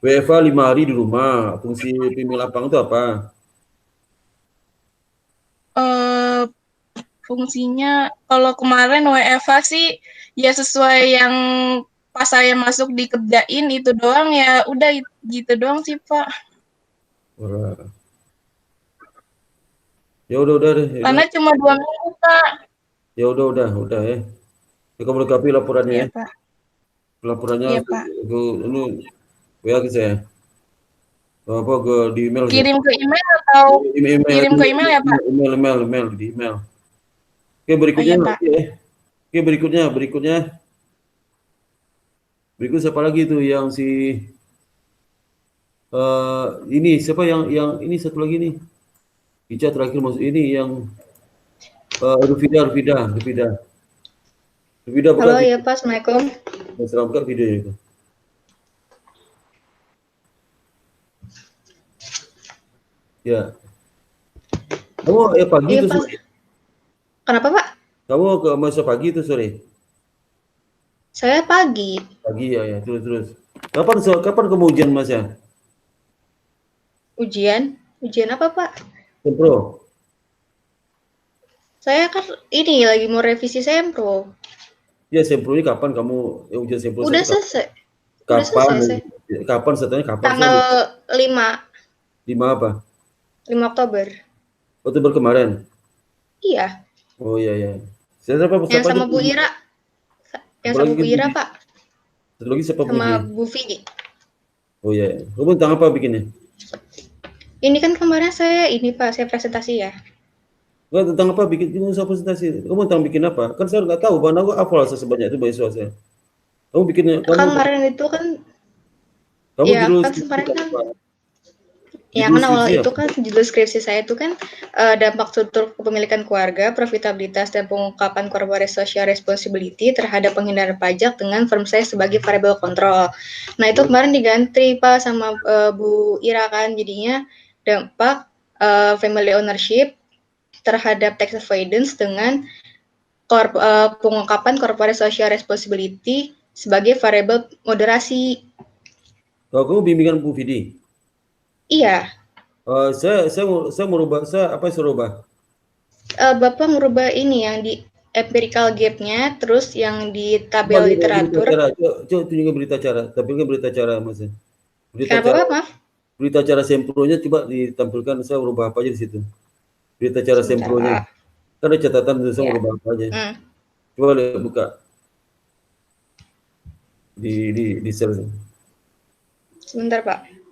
WFA 5 hari di rumah. Fungsi bimbing lapangan itu apa? Fungsinya kalau kemarin WFH sih ya sesuai yang pas saya masuk dikerjain itu doang, ya udah gitu doang sih Pak. Ya udah deh. Karena cuma 2 minggu Pak. Ya udah ya. Ya, kamu lengkapi laporannya Iya ya. Pak. Laporannya Iya Pak. ke WA ke saya. Apa ke di email? Kirim ke email atau kirim ke email ya Pak? Email di email. Oke, berikutnya. Oh, iya, Pak. Oke, berikutnya. Berikut siapa lagi tuh yang si ini siapa yang ini satu lagi nih. Ica terakhir masuk ini yang Rufida bukan. Halo ya Pak, Assalamualaikum. Buka videonya itu. Ya. Kamu pagi Iya itu Pak. sore. Kenapa Pak? Kamu ke masa pagi itu sore? Saya pagi. Pagi ya. Terus. Kapan kamu ujian Mas ya? Ujian? Ujian apa Pak? Sempro. Saya kan ini lagi mau revisi sempro. Ya, sempro ini kapan kamu ujian sempro? Udah selesai. Kapan? Udah selesai. Kapan setelahnya kapan? Tanggal 5. 5 apa? 5 Oktober. Oktober kemarin. Iya. Oh iya. Saya Yang sama Bu Ira. Yang sama Bu Ira, Pak. Satu lagi siapa sama Bu Vidi. Oh iya. Kamu tentang apa bikinnya? Ini kan kemarin saya presentasi ya. Enggak, tentang apa bikin presentasi? Kamu tentang bikin apa? Kan saya nggak tahu, bahkan aku hafal sebanyak itu mahasiswa saya. Kamu bikinnya? Kemarin itu kan. Kamu ya, judul kan kemarin kan. Ya Judul kan awal skripsi itu apa? kan judul skripsi saya itu kan dampak struktur kepemilikan keluarga, profitabilitas dan pengungkapan corporate social responsibility terhadap penghindaran pajak dengan firm saya sebagai variable control. Nah itu kemarin diganti Pak sama Bu Ira kan, jadinya dampak family ownership terhadap tax avoidance dengan pengungkapan corporate social responsibility sebagai variable moderasi. Kalau kamu bimbingan Bu Vidi, Iya, saya merubah, apa yang saya rubah? Bapak merubah ini yang di empirical gap-nya, terus yang di Coba tabel lihat berita literatur. acara, coba tunjukkan berita acara, tampilkan berita acara Mas. Berita Kenapa acara, Pak? Maaf, berita acara sempronya coba ditampilkan, saya merubah apa aja di situ. Berita acara sebentar sempronya, Pak. kan ada catatan saya Ya. merubah apa aja. Hmm. Coba lihat buka di share. Sebentar Pak.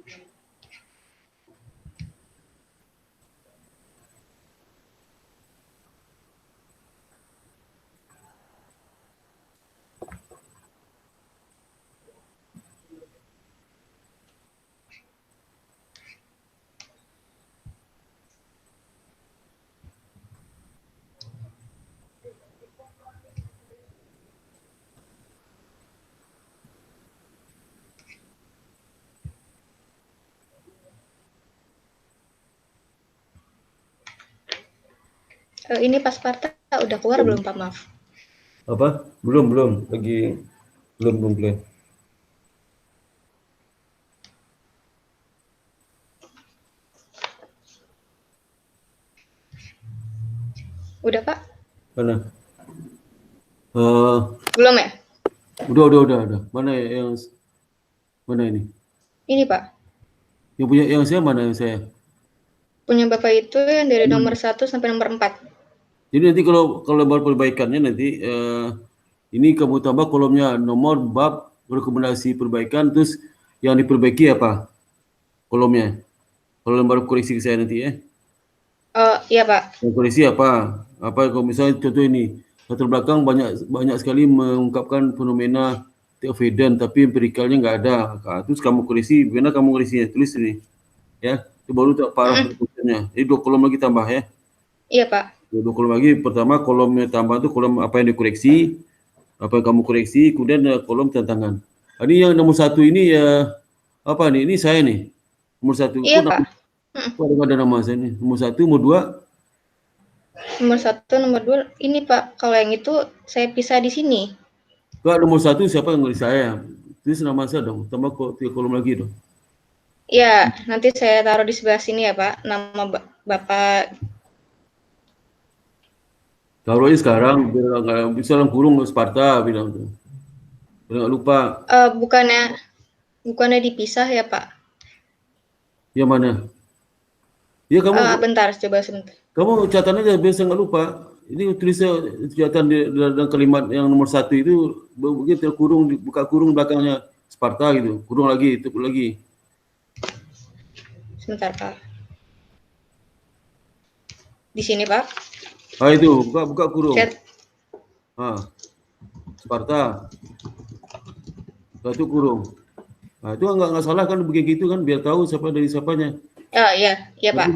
Ini Pak Sparta udah keluar belum Pak? Maaf. Apa? Belum, lagi belum clear. Udah Pak? Mana? Belum ya? Udah. Mana ini? Ini Pak. Yang punya yang saya mana yang saya? Punya Bapak itu yang dari nomor 1 sampai nomor 4. Jadi nanti kalau lembar perbaikannya nanti ini kamu tambah kolomnya nomor, bab, rekomendasi perbaikan, terus yang diperbaiki apa? Kolomnya. Kalau lembar koreksi ke saya nanti ya. Oh iya Pak. Yang koreksi apa? Apa kalau misalnya contoh ini latar belakang banyak sekali mengungkapkan fenomena avoidance tapi empiricalnya nggak ada. Nah, terus kamu koreksi, bagaimana kamu koreksinya? Tulis ini, ya. Itu baru tak parah berikutnya. Jadi 2 kolom lagi tambah ya. Iya Pak. 2 kolom lagi. Pertama kolomnya tambah itu kolom apa yang dikoreksi, apa yang kamu koreksi, kemudian kolom tantangan. Ini yang nomor 1 ini ya apa nih? Ini saya nih. Nomor 1. Iya Pak. Kok ada nama saya nih? Nomor 1, nomor 2. Nomor 1, nomor 2 ini Pak. Kalau yang itu saya pisah di sini. Enggak, nomor 1 siapa yang nulis saya? Tulis nama saya dong. Tambah 3 kolom lagi dong. Ya, nanti saya taruh di sebelah sini ya Pak. Nama Bapak. Taruh aja sekarang, biar nggak bisa dalam kurung Sparta bilang tuh. Biar nggak lupa. Bukannya dipisah ya Pak? Yang mana? Ya kamu. Bentar, coba sebentar. Kamu catat aja biasa nggak lupa. Ini tulisnya catatan di dalam kalimat yang nomor 1 itu begitu kurung, buka kurung belakangnya Sparta gitu. Kurung lagi, itu lagi. Sebentar Pak. Di sini Pak. Itu buka kurung. Chat. Sparta. Itu kurung. Nah, itu nggak salah kan begitu kan, biar tahu siapa dari siapanya. Oh iya Pak.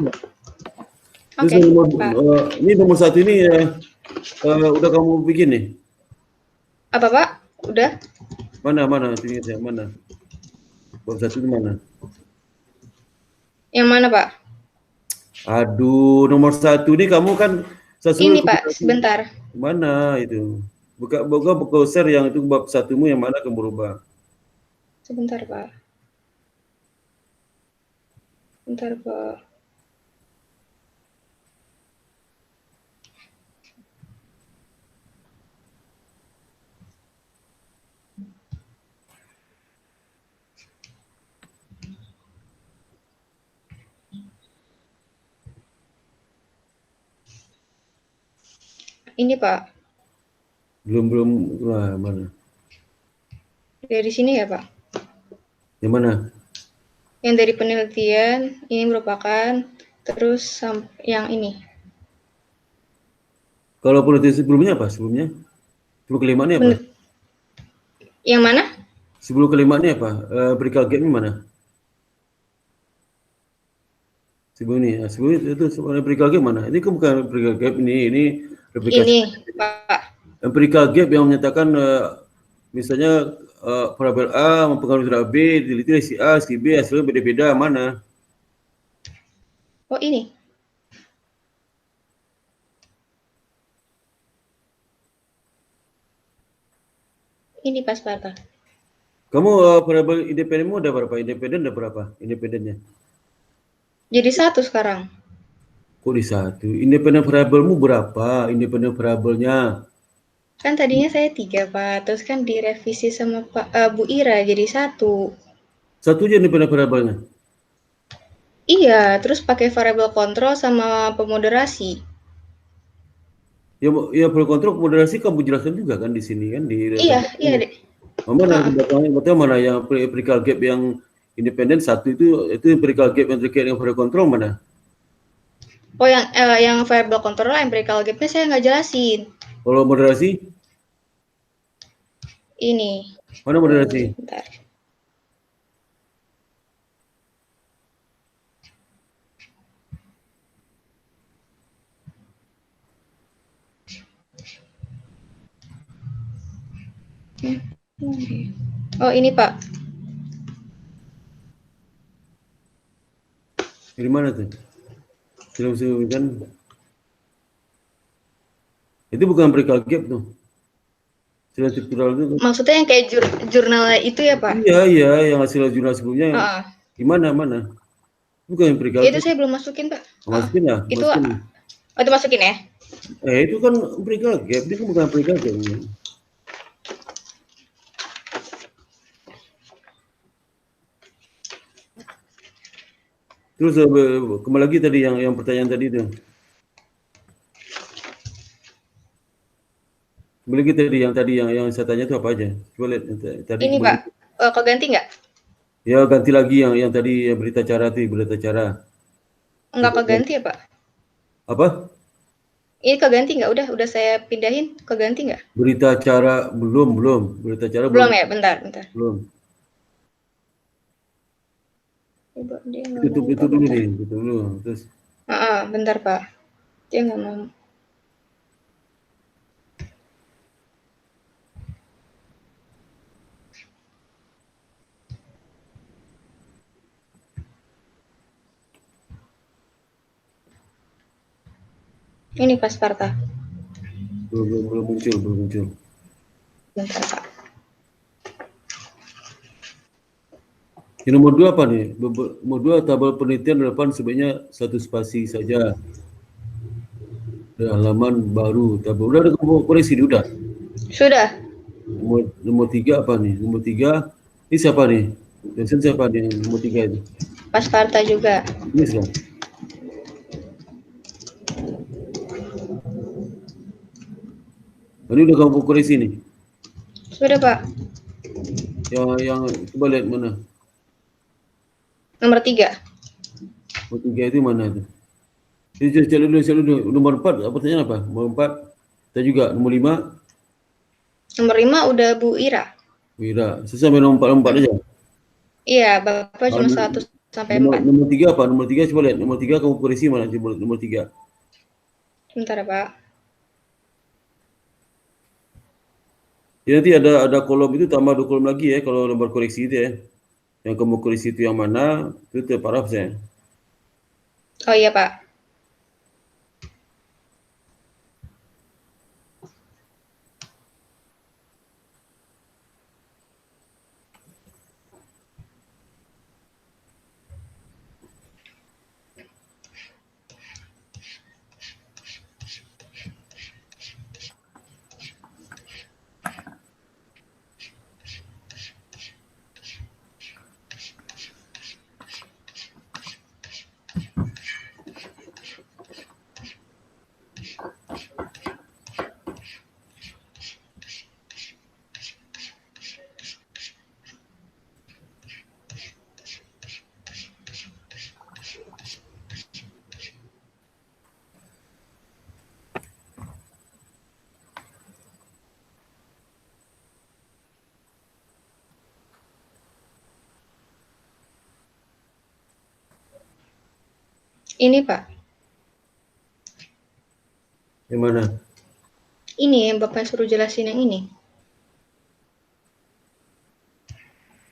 Terus Pak. ini nomor 1 ini udah kamu bikin nih? Apa Pak? Udah? Mana? Ini mana? Bab 1 itu mana? Yang mana Pak? Aduh, nomor 1 ini kamu kan ini Pak, sebentar. Mana itu? Buka share yang itu bab 1-mu yang mana kamu berubah? Sebentar Pak. Ini Pak. Belum. Nah, mana? Dari sini ya Pak? Yang mana? Yang dari penelitian, ini merupakan, terus yang ini. Kalau penelitian sebelumnya apa? Sebelum kelima ini apa? Yang mana? Sebelum kelima ini apa? Empirical gap ini mana? Sebelum ini, sebelum itu sebenarnya empirical gap mana? Ini kan bukan empirical gap ini replikasi. Ini, Pak. Empirical gap yang menyatakan misalnya variabel A mempengaruhi variabel B, diteliti dari si A, si B, hasilnya beda-beda, mana? Oh, ini. Ini Pak Sparta. Kamu variabel independenmu ada berapa? Independen ada berapa? Independennya? Jadi 1 sekarang. Kok di 1? Independen variabelmu berapa? Independen variabelnya? Kan tadinya saya 3, Pak. Terus kan direvisi sama Bu Ira jadi 1. 1 aja independen variabelnya. Iya, terus pakai variabel kontrol sama pemoderasi. Ya kontrol moderasi kamu jelaskan juga kan di sini kan di Iya, Dek. mana berarti mana yang empirical gap yang independen 1 itu empirical gap yang terkait dengan variabel kontrol mana? Oh, yang variabel kontrol empirical gap-nya saya nggak jelasin. Kalau moderasi? Ini. Mana moderasi? Bentar. Oh, ini Pak. Dari mana tuh? Tidak bisa kan? Itu bukan empirical gap tuh. Sila struktural itu. Maksudnya yang kayak jurnal itu ya, Pak? Iya, yang hasil jurnal sebelumnya. Gimana, mana? Bukan empirical Itu gap. saya belum masukin, Pak. Masukin ya? Itu, Masukin. itu masukin ya? Itu kan empirical gap, itu kan bukan empirical gap. Terus kembali lagi tadi yang pertanyaan tadi itu. Kembali lagi tadi yang saya tanya itu apa aja? Coba lihat tadi. Ini Pak, keganti nggak? Ya ganti lagi yang tadi berita cara. Nggak keganti ya Pak? Apa? Ini keganti nggak? Udah saya pindahin, keganti nggak? Berita cara belum. Berita cara belum ya, bentar. Belum. Coba dia nggak Tutup mau. itu dulu nih, tutup dulu. Terus. Bentar Pak, dia nggak mau. Ini Pak Sparta. Belum muncul. Bentar Pak. Yang nomor 2 apa nih? Nomor 2 tabel penelitian relevan sebaiknya 1 spasi saja. Halaman baru tabel. Udah ada koreksi udah. Sudah. Nomor 3 apa nih? Nomor 3 ini siapa nih? Dosen siapa nih? Nomor 3 itu. Pak Sparta juga. Ini kan. Ini udah kamu koreksi nih. Sudah Pak. Yang coba lihat mana? Nomor 3. Nomor 3 itu mana tuh? Cek dulu. Nomor 4 apa pertanyaan apa? Nomor 4 kita juga. Nomor 5. Nomor 5 udah Bu Ira. Selesai sampai nomor 4 aja. Iya, Bapak cuma 1 sampai 4. Nomor 3 apa? Nomor 3 coba lihat. Nomor 3 kamu koreksi mana? Nomor 3. Bentar ya Pak. Ya, nanti ada kolom itu tambah 2 kolom lagi ya kalau nomor koreksi itu ya. Yang kamu koreksi itu yang mana? Itu paraf saya. Oh iya Pak. Ini Pak, Yang mana? ini yang Bapak suruh jelasin yang ini.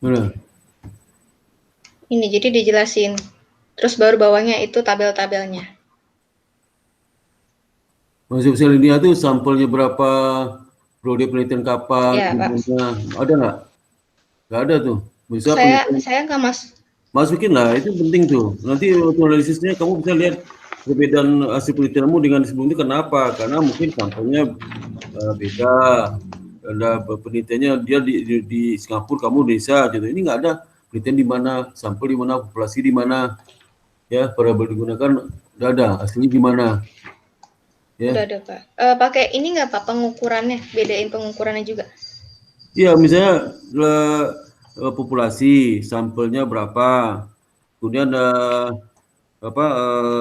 Mana? Ini jadi dijelasin. Terus baru bawahnya itu tabel-tabelnya. Masuk sel ini itu sampelnya berapa, periode penelitian kapan, Ya di Pak, mana, ada nggak? Nggak ada tuh. Bisa penelitian, saya nggak masukin lah, itu penting tuh. Nanti waktu analisisnya kamu bisa lihat perbedaan hasil penelitianmu dengan sebelumnya. Kenapa? Karena mungkin sampelnya beda. Ada penelitiannya dia di Singapura, kamu desa gitu. Ini nggak ada penelitian di mana, sampel di mana, populasi di mana, ya variabel digunakan nggak ada. Aslinya di mana, ya? udah ada Pak. Pakai ini nggak Pak pengukurannya? Bedain pengukurannya juga. Iya, misalnya populasi, sampelnya berapa, kemudian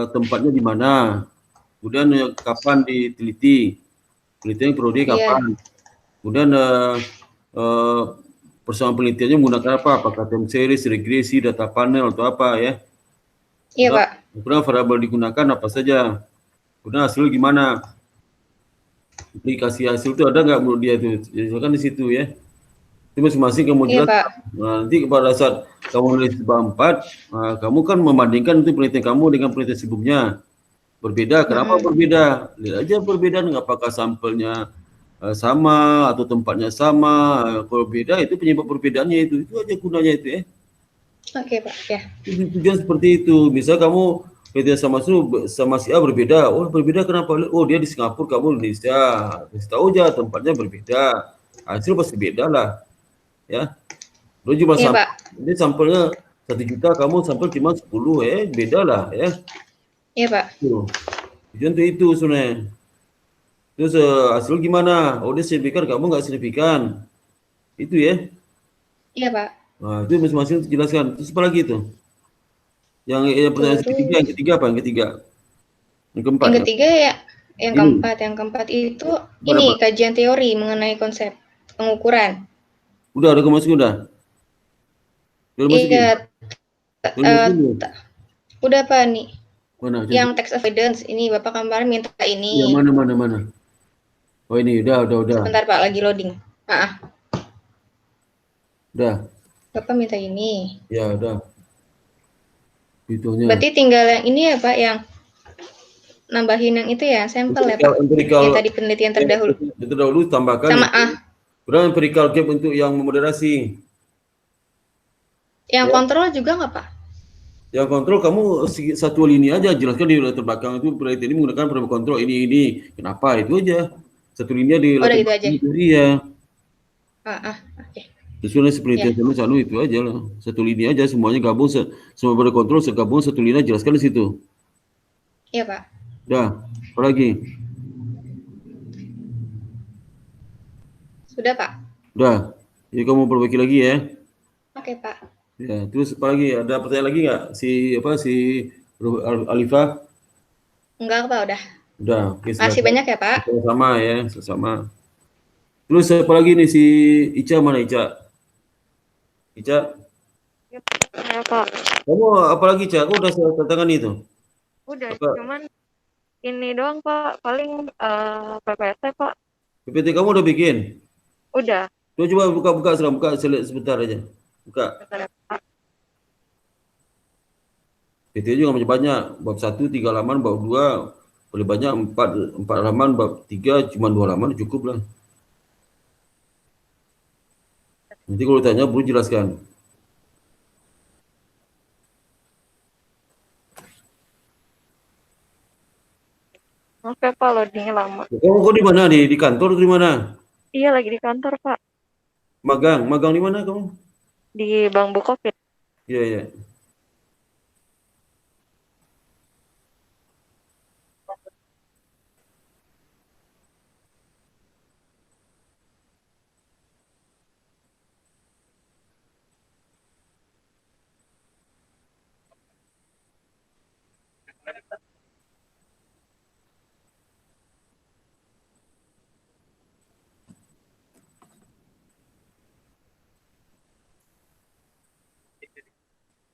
tempatnya di mana, kemudian kapan diteliti, penelitian periode Iya, kapan, kemudian eh, persamaan penelitiannya menggunakan apa, apakah time series, regresi, data panel atau apa ya, iya kemudian, Pak. kemudian variabel digunakan apa saja, kemudian hasil gimana, aplikasi hasil itu ada nggak menurut dia itu, kan di situ ya. Itu masing-masing kamu Iya jelas. Pak. Nah, nanti pada saat kamu nulis bab 4, kamu kan membandingkan itu penelitian kamu dengan penelitian sebelumnya. Berbeda, kenapa Mm-mm. berbeda? Lihat aja perbedaan, apakah sampelnya sama atau tempatnya sama. Kalau beda itu penyebab perbedaannya itu aja gunanya itu ya. Oke Pak, ya. Itu tujuan seperti itu. Misal kamu penelitian sama si A berbeda. Oh berbeda kenapa? Oh dia di Singapura, kamu di Indonesia. Kasih tahu aja tempatnya berbeda. Hasil pasti beda lah, ya. Lu cuma Iya Pak. ini sampelnya 1 juta, kamu sampel cuma 10, beda lah ya. Iya Pak. Tuh. Tujuan tuh itu sebenarnya. Terus hasil gimana? Oh dia signifikan, kamu nggak signifikan. Itu ya. Iya Pak. Nah itu masing-masing jelaskan. Terus apa lagi itu? Yang pertanyaan ketiga, Terus yang ketiga apa? Yang ketiga? Yang keempat yang ya? ketiga ya, Ini. yang keempat itu Apa, ini apa? kajian teori mengenai konsep pengukuran. Udah kemasukin udah? Udah masukin? Iya, Udah eh, masukin belum? udah Pak nih. Mana? Yang Coba. text evidence ini Bapak kemarin minta Iya, ini. mana. Oh ini, udah. Sebentar Pak, lagi loading. Udah. Bapak minta ini. Ya, udah. Itunya. Berarti tinggal yang ini ya Pak, yang nambahin yang itu ya, sampel ya Pak. Empirical Yang tadi penelitian terdahulu. itu dahulu tambahkan Sama itu. Kurang empirical gap untuk yang memoderasi. yang Ya. kontrol juga nggak Pak? Yang kontrol kamu satu lini aja, jelaskan di latar belakang itu penelitian ini menggunakan variabel kontrol ini. Kenapa? Itu aja. Satu linia di Udah latar gitu aja. belakang itu iya. Oke. Sesuai penelitian Ya. sama itu aja lah. Satu lini aja semuanya gabung, semua variabel kontrol segabung satu linia, jelaskan di situ. Iya Pak. Dah, apa lagi? Sudah Pak. Udah. Jadi kamu perbaiki lagi ya. Oke Pak. Ya, terus apa lagi? Ada pertanyaan lagi nggak? Si Alifah? Enggak Pak, udah. Udah, oke Masih silakan. banyak ya Pak. Sama ya, sama. Terus apa lagi nih si Ica, mana Ica? Ica, Ya, Pak. kamu apa lagi Ica? Aku udah tantangan itu. Udah, Apa? cuman ini doang, Pak. Paling PPT, Pak. PPT kamu udah bikin? Udah. Coba buka sekarang, buka sebentar aja. Buka. Bentar ya, Pak. PPT juga macam banyak. Bab 1 3 halaman, bab 2 boleh banyak, 4 halaman, bab 3 cuma 2 halaman cukup lah. Nanti kalau tanya perlu jelaskan. Oke, Pak. Loadingnya lama. Kamu di mana di kantor atau di mana? Iya, lagi di kantor, Pak. Magang di mana kamu? Di Bank Bukopin. Iya.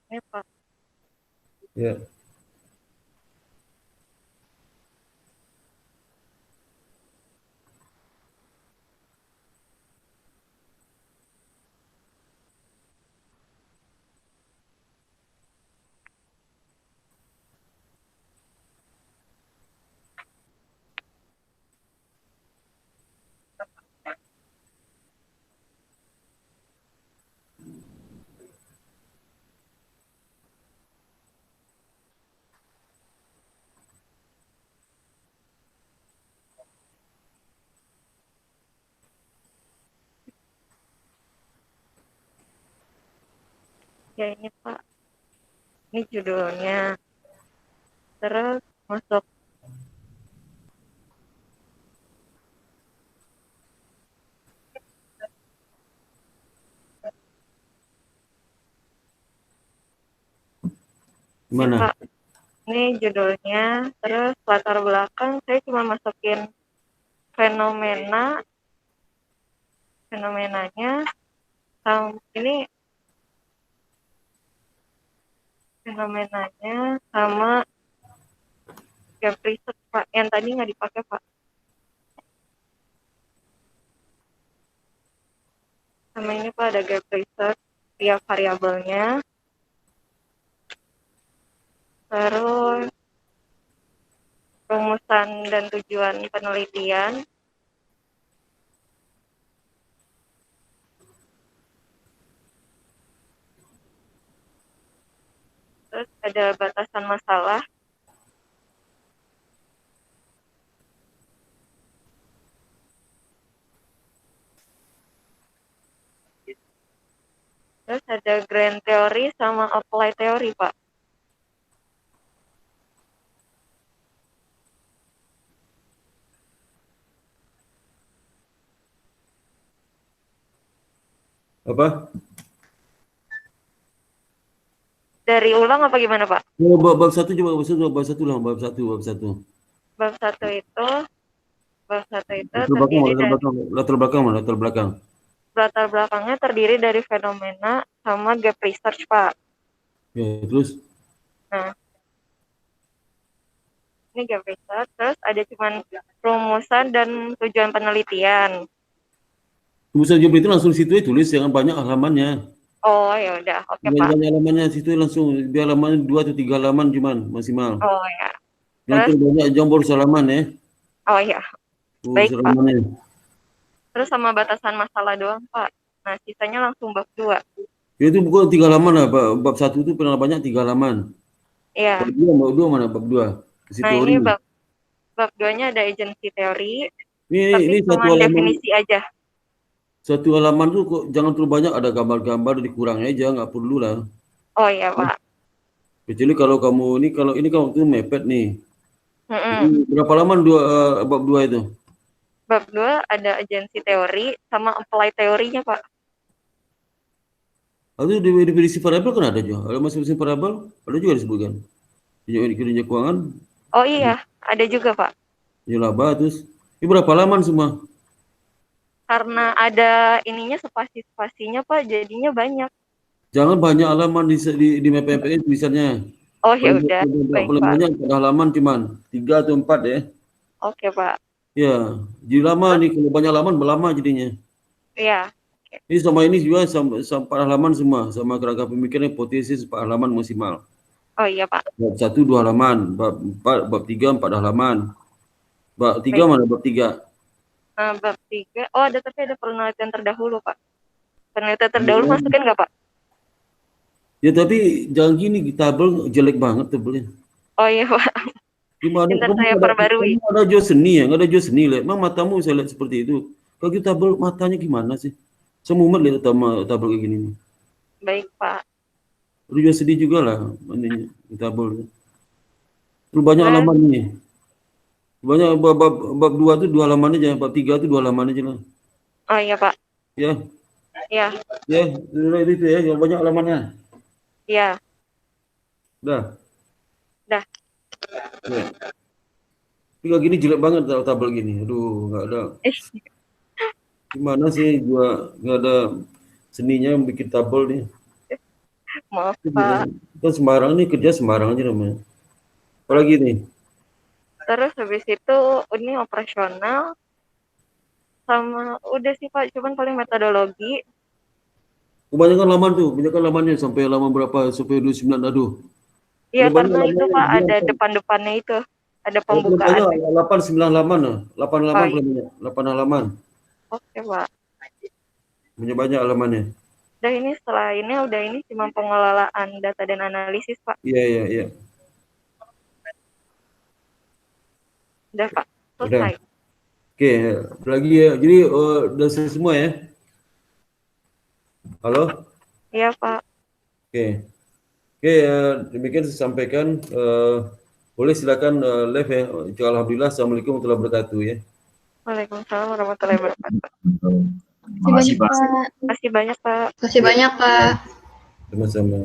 Ini, Pak. Ya. Ya ini Pak, ini judulnya. Terus masuk ini Gimana? Pak, ini judulnya. Terus latar belakang saya cuma masukin fenomenanya. Ini fenomenanya sama gap research Pak, yang tadi nggak dipakai Pak. Sama ini Pak ada gap research tiap variabelnya. Terus rumusan dan tujuan penelitian. Terus ada batasan masalah. Terus ada grand theory sama apply theory, Pak. Apa? Dari ulang apa gimana, Pak? Oh, bab 1 coba, bab 1 lah, bab 1. Bab 1 itu Latar belakang. latar belakangnya terdiri dari fenomena sama gap research, Pak. Ya, terus? Nah, ini gap research, terus ada cuman rumusan dan tujuan penelitian. Rumusan job itu langsung situ tulis, jangan banyak halamannya. Oh, ya udah, oke, Pak. Banyak halamannya situ langsung, biar halaman 2 atau 3 halaman cuman maksimal. Oh, ya. Jangan banyak jambor halaman ya. Oh, ya. Baik, Pak. Halamannya. Terus sama batasan masalah doang, Pak. Nah, sisanya langsung bab 2. Ya, itu bukan 3 halaman lah, bab 1 itu pernah banyak 3 halaman. Iya. Bab 2 mana? Bab 2. Nah, ini bab 2-nya ada agency teori. Ini tapi cuma definisi aja. Satu halaman tuh kok jangan terlalu banyak, ada gambar-gambar, dikurang aja, nggak perlu lah. Oh iya, Pak. Kecuali kalau kamu kalau ini kan waktu mepet nih. Mm-mm. Berapa lama bab 2 itu? Bab 2 ada agency teori sama apply teorinya, Pak. Lalu definisi variabel kan ada juga. Ada masing-masing variabel ada juga disebutkan. Kinerja keuangan. Oh iya, ada juga, Pak. Ya laba terus. Ini berapa halaman semua? Karena ada ininya spasi-spasinya, Pak, jadinya banyak. Jangan banyak halaman di MPPS misalnya. Oh ya udah, baik, Pak. Banyak halaman cuman 3 atau 4 ya. Oke, Pak. Ya, jadi lama nih, kalau banyak halaman lama jadinya. Iya. Ini sama ini juga sampai 4 halaman semua, sama kerangka pemikiran hipotesis 4 halaman maksimal. Oh iya, Pak. Bab 1 2 halaman, bab 4, bab 3 4 halaman. Bab 3 mana bab 3? Bab 3, oh tapi ada penelitian terdahulu, Pak. Penelitian terdahulu masukin nggak, Pak? Ya tapi jangan gini, tabel jelek banget tabelnya. Oh iya, Pak. Gimana? Ntar saya perbarui. Ada jual seni ya, nggak ada jual seni. Emang matamu saya lihat seperti itu. Kalau kita tabel matanya gimana sih? Semumet lihat tabel kayak gini nih. Baik, Pak. Udah jual sedih juga lah, mandinya tabel. Terlalu banyak halaman nih. Banyak bab 2 tuh 2 halaman aja, bab 3 tuh 2 halaman aja lah. Oh iya, Pak. Ya. Ya. Ya, itu ya, yang banyak halamannya. Ya. Dah. Ya. Tapi kayak gini jelek banget tabel gini. Aduh, nggak ada. Gimana sih gua nggak ada seninya yang bikin tabel nih. Maaf, Pak. Kita sembarang nih, kerja sembarang aja namanya. Apalagi nih? Terus habis itu ini operasional sama udah sih, Pak, cuman paling metodologi. Kebanyakan laman tuh, lamannya sampai halaman berapa, sampai 29, aduh. Iya, karena itu, Pak, ada depan-depannya itu. Ada pembukaan. 8-9 halaman lah. 8 halaman, oh, iya. 8 halaman. Oke, Pak. Banyak halamannya. Udah ini setelah ini udah ini cuma pengelolaan data dan analisis, Pak. Iya. Udah, Pak. Selesai. Oke, lagi ya. Jadi udah selesai semua ya? Halo? Iya, Pak. Oke. Oke, demikian saya sampaikan. Boleh silakan live ya. Alhamdulillah. Assalamualaikum warahmatullahi wabarakatuh ya. Waalaikumsalam warahmatullahi wabarakatuh. Terima kasih Pak. Terima kasih banyak Pak. Terima kasih banyak, Pak. Sama-sama.